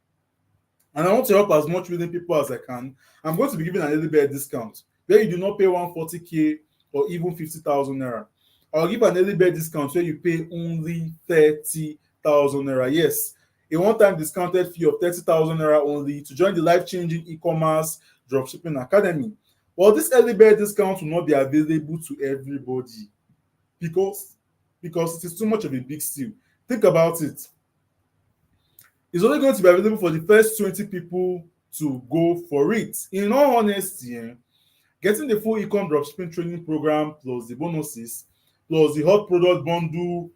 and I want to help as much willing people as I can, I'm going to be giving a little bit of discount where you do not pay 140K or even 50,000 naira. I'll give an early bird discount where you pay only 30,000 naira. Yes, a one-time discounted fee of 30,000 naira only to join the life-changing e-commerce dropshipping academy. Well, this early bird discount will not be available to everybody because it is too much of a big steal. Think about it. It's only going to be available for the first 20 people to go for it. In all honesty, getting the full e-com dropshipping training program plus the bonuses plus the hot product bundle,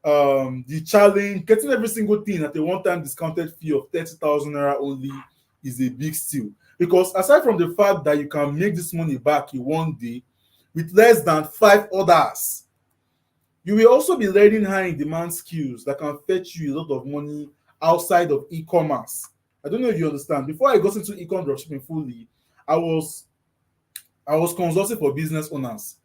the challenge, getting every single thing at a one-time discounted fee of 30,000 naira only is a big steal. Because aside from the fact that you can make this money back in one day with less than 5 orders, you will also be learning high in demand skills that can fetch you a lot of money outside of e-commerce. I don't know if you understand. Before I got into e-com dropshipping fully, I was consulting for business owners.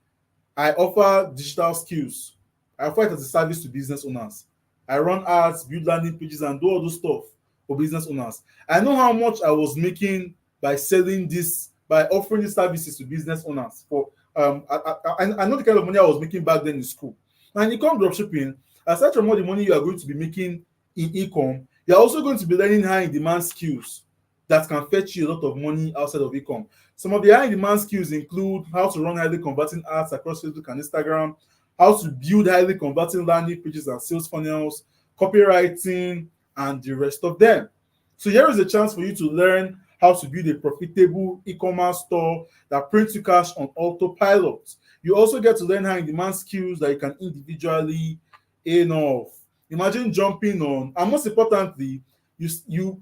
I offer digital skills. I offer it as a service to business owners. I run ads, build landing pages, and do all those stuff for business owners. I know how much I was making by selling this, by offering these services to business owners. I know the kind of money I was making back then in school. Now in e-com dropshipping, aside from all the money you are going to be making in e-com, you're also going to be learning high in demand skills that can fetch you a lot of money outside of e-com. Some of the high demand skills include how to run highly converting ads across Facebook and Instagram, how to build highly converting landing pages and sales funnels, copywriting, and the rest of them. So here is a chance for you to learn how to build a profitable e-commerce store that prints you cash on autopilot. You also get to learn high demand skills that you can individually earn off. Imagine jumping on, and most importantly, you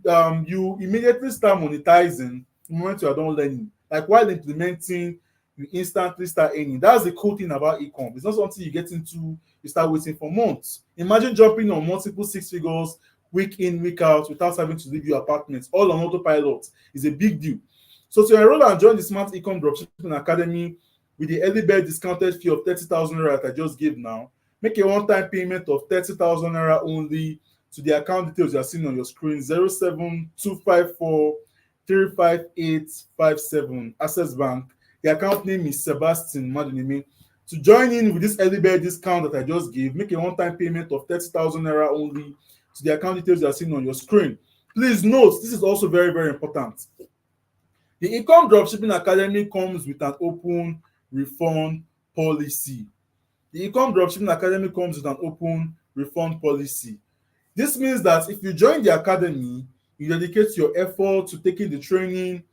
immediately start monetizing the moment you are done learning. Like while implementing, you instantly start earning. That's the cool thing about e-com. It's not something you get into, you start waiting for months. Imagine jumping on multiple six figures week in, week out without having to leave your apartment, all on autopilot. Is a big deal. So to enroll and join the Smart E-com Dropshipping Academy with the early bird discounted fee of 30,000 naira that I just gave now, make a one-time payment of 30,000 naira only to the account details you are seeing on your screen: 07254 35857, Access Bank. The account name is Sebastian Madunimi. To join in with this early bird discount that I just gave, make a one-time payment of 30,000 naira only to the account details you are seeing on your screen. Please note, this is also very, very important. The Ecom Dropshipping Academy comes with an open refund policy. The Ecom Dropshipping Academy comes with an open refund policy. This means that if you join the academy, you dedicate your effort to taking the training,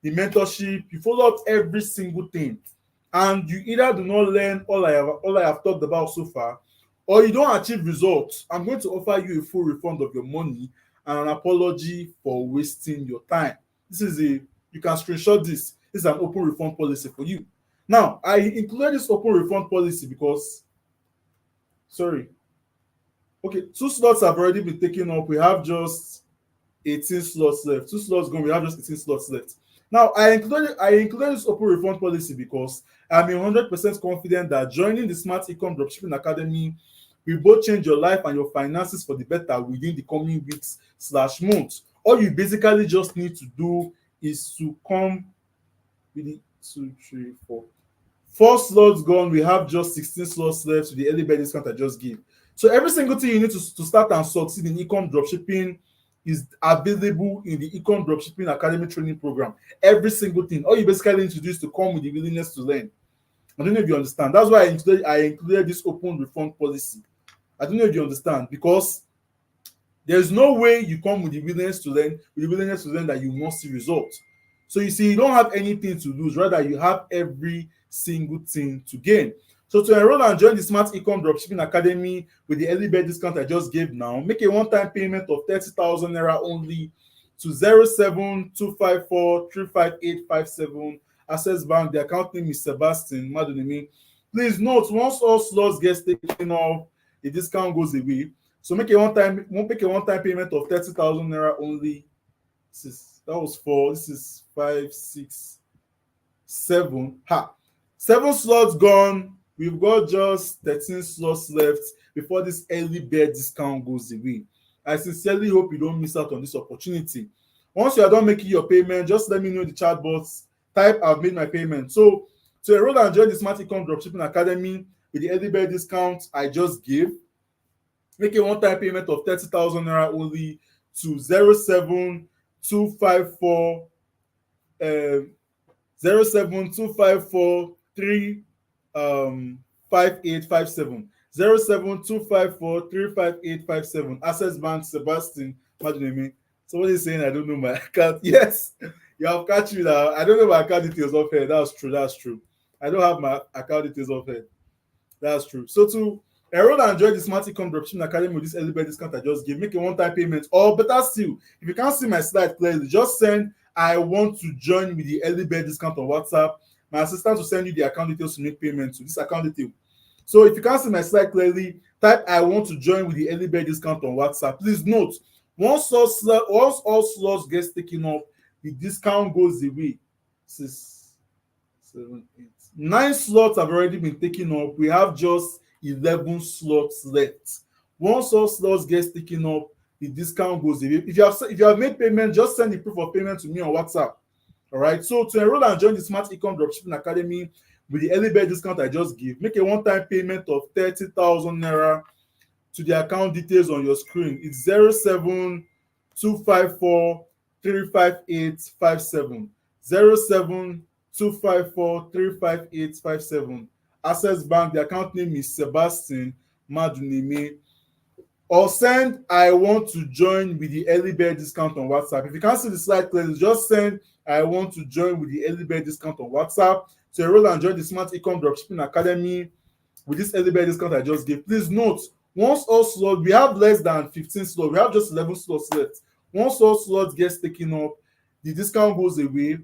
the mentorship, you follow up every single thing, and you either do not learn all I have talked about so far, or you don't achieve results, I'm going to offer you a full refund of your money and an apology for wasting your time. You can screenshot this. This is an open refund policy for you. Now, I included this open refund policy because, sorry, okay, 2 slots have already been taken up. We have just 18 slots left. 2 slots gone. We have just 18 slots left. Now, I included this open refund policy because I'm 100% confident that joining the Smart Ecom Dropshipping Academy will both change your life and your finances for the better within the coming weeks/months. All you basically just need to do is to come with the 2, 3, 4. 4 slots gone. We have just 16 slots left to the early bird discount I just gave. So every single thing you need to start and succeed in ecom dropshipping is available in the Ecom Dropshipping Academy training program. Every single thing. All you basically need to do is to come with the willingness to learn. I don't know if you understand. That's why I included this open refund policy. I don't know if you understand, because there's no way you come with the willingness to learn that you must see results. So you see, you don't have anything to lose. Rather, you have every single thing to gain. So to enroll and join the Smart Ecom Dropshipping Academy with the early bird discount I just gave now, make a one-time payment of 30,000 naira only to 07254 35857, Access Bank. The account name is Sebastian Madunimi. Please note, once all slots get taken off, the discount goes away. So make a one-time payment of 30,000 naira only. That was 4. This is 5, 6, 7. 7 slots gone. We've got just 13 slots left before this early bird discount goes away. I sincerely hope you don't miss out on this opportunity. Once you are done making your payment, just let me know in the chat box. Type "I've made my payment." So to enroll and join the Smart Ecom Dropshipping Academy with the early bird discount I just gave, make a one-time payment of 30,000 naira only to 07254 5857, 07254 Access Bank, Sebastian Madunemi. Somebody is saying I don't know my account. Yes, you have catch me now. I don't know my account details off here. That's true. I don't have my account details off here. That's true. So to enroll and join the Smart Ecom Dropshipping Academy with this early bird discount I just gave, make a one-time payment, or better still, if you can't see my slide clearly, just send "I want to join with the early bird discount" on WhatsApp. My assistant will send you the account details to make payment to this account detail. So if you can't see my slide clearly, type "I want to join with the early bird discount" on WhatsApp. Please note, once all slots gets taken up, the discount goes away. 6, 7, 8, 9 slots have already been taken up. We have just 11 slots left. Once all slots gets taken up, the discount goes away. If you have made payment, just send the proof of payment to me on WhatsApp. All right. So to enroll and join the Smart Ecom Dropshipping Academy with the early bird discount I just gave, make a one-time payment of 30,000 naira to the account details on your screen. It's 07254 35857, 07254 35857. Access Bank. The account name is Sebastian Madunimi. Or send "I want to join with the early bird discount" on WhatsApp. If you can't see the slide clearly, just send "I want to join with the early bird discount" on WhatsApp to enroll and join the Smart Ecom Dropshipping Academy with this early bird discount I just gave. Please note, once all slots, we have less than 15 slots. We have just 11 slots left. Once all slots gets taken up, the discount goes away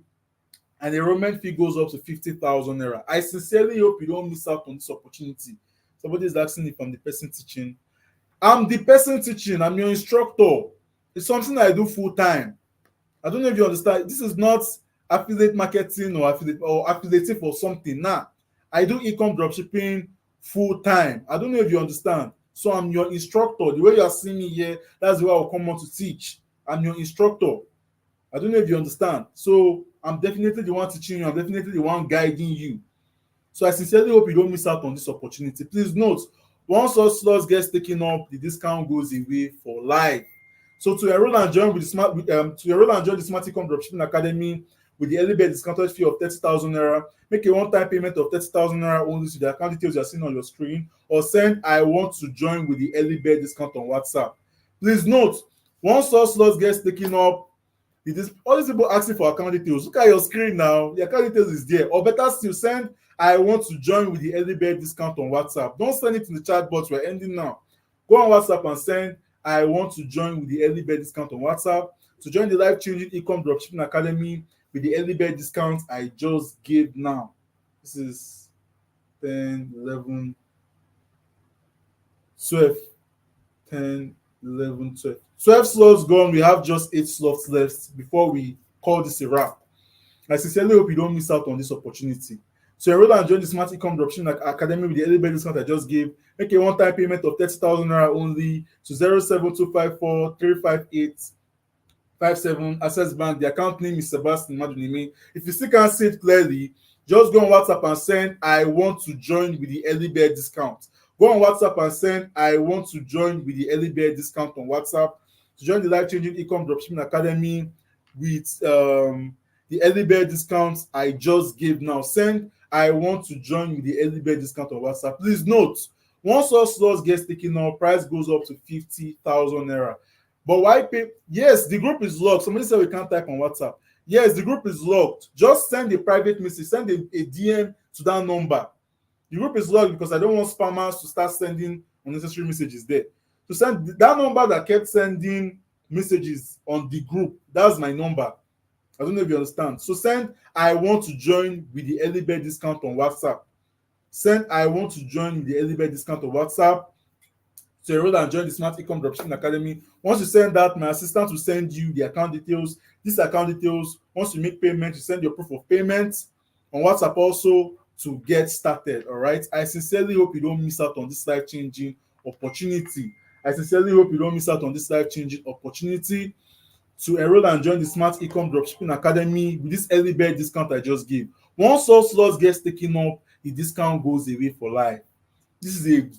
and the enrollment fee goes up to 50,000 naira. I sincerely hope you don't miss out on this opportunity. Somebody is asking if I'm the person teaching. I'm the person teaching. I'm your instructor. It's something I do full time. I don't know if you understand. This is not affiliate marketing or affiliating for something. Nah, I do ecom dropshipping full time. I don't know if you understand. So I'm your instructor. The way you are seeing me here, that's the way I'll come on to teach. I'm your instructor. I don't know if you understand. So I'm definitely the one teaching you. I'm definitely the one guiding you. So I sincerely hope you don't miss out on this opportunity. Please note, once our slots gets taken up, the discount goes away for life. So to enroll and join with the Smart Ecom Dropshipping Academy with the early bird discounted fee of 30,000 naira, make a one-time payment of 30,000 naira only to the account details you are seeing on your screen, or send "I want to join" with the early bird discount on WhatsApp. Please note, once our slots gets taken up, it is all these people asking for account details. Look at your screen now. The account details is there. Or better still, send "I want to join" with the early bird discount on WhatsApp. Don't send it in the chat box. We're ending now. Go on WhatsApp and send "I want to join" with the early bird discount on WhatsApp to join the life changing Ecom Dropshipping Academy with the early bird discount I just gave now. This is 10, 11, 12. 10, 11, 12. 12 slots gone. We have just 8 slots left before we call this a wrap. I sincerely hope you don't miss out on this opportunity. So enroll and join the Smart Ecom Dropshipping Academy with the early bird discount I just gave. Make a one-time payment of 30,000 naira only to 07254 358 57 Access Bank. The account name is Sebastian Madunimi. If you still can't see it clearly, just go on WhatsApp and send "I want to join" with the early bird discount. Go on WhatsApp and send "I want to join" with the early bird discount on WhatsApp to join the life changing Ecom Dropshipping Academy with the early bird discount I just gave now. Send "I want to join" with the early bird discount on WhatsApp. Please note, once all slots gets taken up, price goes up to 50,000 naira. But why pay? Yes, the group is locked. Somebody said we can't type on WhatsApp. Yes, the group is locked. Just send a private message, send a DM to that number. The group is locked because I don't want spammers to start sending unnecessary messages there. To send that number that kept sending messages on the group, that's my number. I don't know if you understand. So send "I want to join" with the early bird discount on WhatsApp. Send "I want to join" with the early bird discount on WhatsApp to enroll and join the Smart Ecom Dropshipping Academy. Once you send that, my assistant will send you the account details. These account details, once you make payment, you send your proof of payment on WhatsApp also to get started. All right. I sincerely hope you don't miss out on this life changing opportunity. I sincerely hope you don't miss out on this life changing opportunity to enroll and join the Smart Ecom Dropshipping Academy with this early bird discount I just gave. Once all slots gets taken up, the discount goes away for life. This is a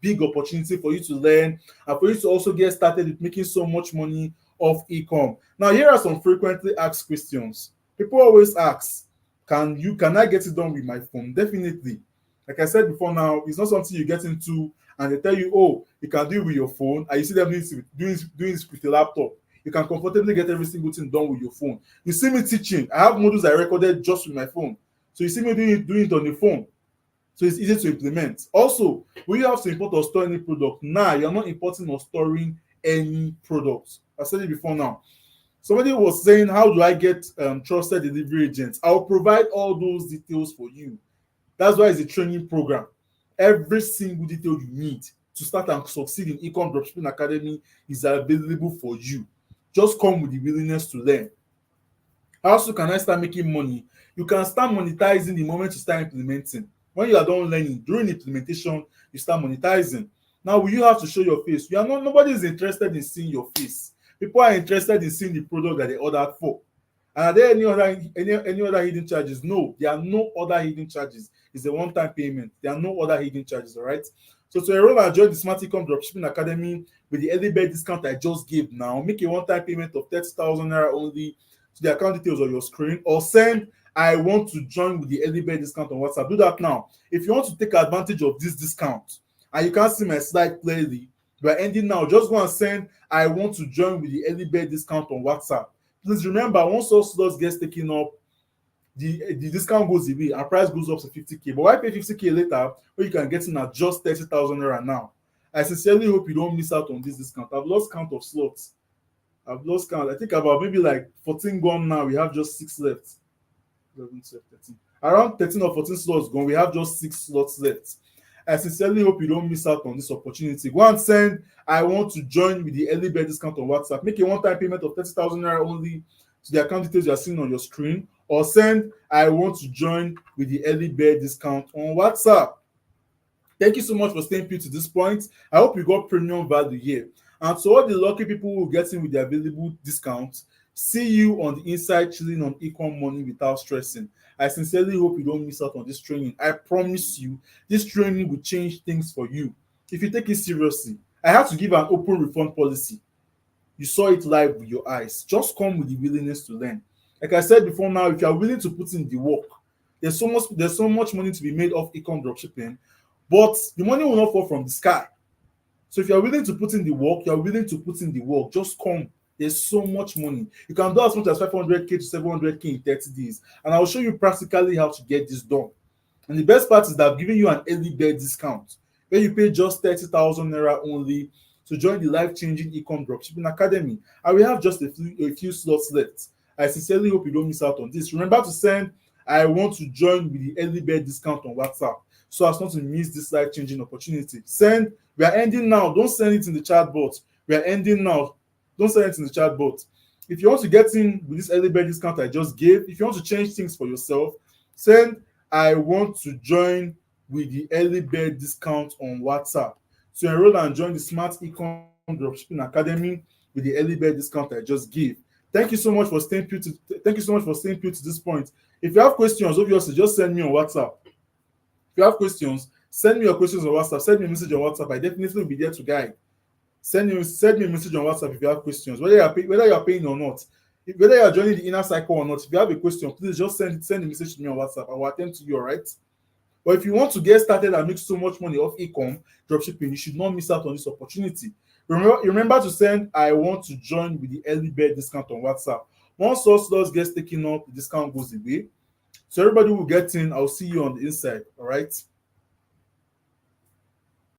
big opportunity for you to learn and for you to also get started with making so much money off e-com. Now, here are some frequently asked questions. People always ask, can I get it done with my phone? Definitely. Like I said before, now it's not something you get into and they tell you, oh, you can do it with your phone, and you see them doing it with a laptop. You can comfortably get every single thing done with your phone. You see me teaching, I have modules I recorded just with my phone. So you see me doing it on the phone. So it's easy to implement. Also, when you have to import or store any product, now you're not importing or storing any products. I said it before now. Somebody was saying, how do I get trusted delivery agents? I'll provide all those details for you. That's why it's a training program. Every single detail you need to start and succeed in Ecom Dropshipping Academy is available for you. Just come with the willingness to learn. How soon can I start making money? You can start monetizing the moment you start implementing. When you are done learning, during implementation, you start monetizing. Now, will you have to show your face? Nobody is interested in seeing your face. People are interested in seeing the product that they ordered for. And are there any other hidden charges? No, there are no other hidden charges. It's a one-time payment. There are no other hidden charges, all right? So to enroll and join the Smart Ecom Dropshipping Academy with the early bird discount I just gave now, make a one-time payment of 30,000 naira only to the account details on your screen, or send "I want to join" with the early bird discount on WhatsApp. Do that now. If you want to take advantage of this discount and you can't see my slide clearly, we're ending now. Just go and send "I want to join" with the early bird discount on WhatsApp. Please remember, once those slots gets taken up, the discount goes away and price goes up to 50k. But why pay 50k later when you can get in at just 30,000 naira now? I sincerely hope you don't miss out on this discount. I've lost count of slots. I've lost count. I think about maybe like 14 gone now. We have just 6 left. 11, 12, 13. Around 13 or 14 slots gone. We have just 6 slots left. I sincerely hope you don't miss out on this opportunity. Go and send "I want to join" with the early bird discount on WhatsApp. Make a one-time payment of 30,000 naira only to the account details you are seeing on your screen, or send "I want to join" with the early bird discount on WhatsApp. Thank you so much for staying put to this point. I hope you got premium value here. And to all the lucky people who get in with the available discounts, see you on the inside chilling on econ money without stressing. I sincerely hope you don't miss out on this training. I promise you, this training will change things for you if you take it seriously. I have to give an open refund policy. You saw it live with your eyes. Just come with the willingness to learn. Like I said before, now if you are willing to put in the work, there's so much money to be made off ecom dropshipping, but the money will not fall from the sky. So if you're willing to put in the work, you're willing to put in the work. Just come. There's so much money. You can do as much as 500K to 700K in 30 days. And I'll show you practically how to get this done. And the best part is that I've given you an early bird discount where you pay just 30,000 naira only to join the life-changing ecom dropshipping academy. And we have just a few slots left. I sincerely hope you don't miss out on this. Remember to send I want to join with the early bird discount on WhatsApp so as not to miss this life-changing opportunity. Send, we are ending now. Don't send it in the chat box. We are ending now. Don't send it in the chat box. If you want to get in with this early bird discount I just gave, if you want to change things for yourself, send I want to join with the early bird discount on WhatsApp. So enroll and join the Smart Ecom Dropshipping Academy with the early bird discount I just gave. Thank you so much for staying put to this point. If you have questions, obviously just send me on WhatsApp. If you have questions, send me your questions on WhatsApp. Send me a message on WhatsApp. I definitely will be there to guide. Send me a message on WhatsApp if you have questions, whether you are paying or not, whether you are joining the inner cycle or not. If you have a question, please just send a message to me on WhatsApp. I will attend to you, all right? But if you want to get started and make so much money off ecom dropshipping, you should not miss out on this opportunity. Remember to send I want to join with the early bird discount on WhatsApp. Once those slots gets taken up, the discount goes away. So everybody will get in. I'll see you on the inside. All right.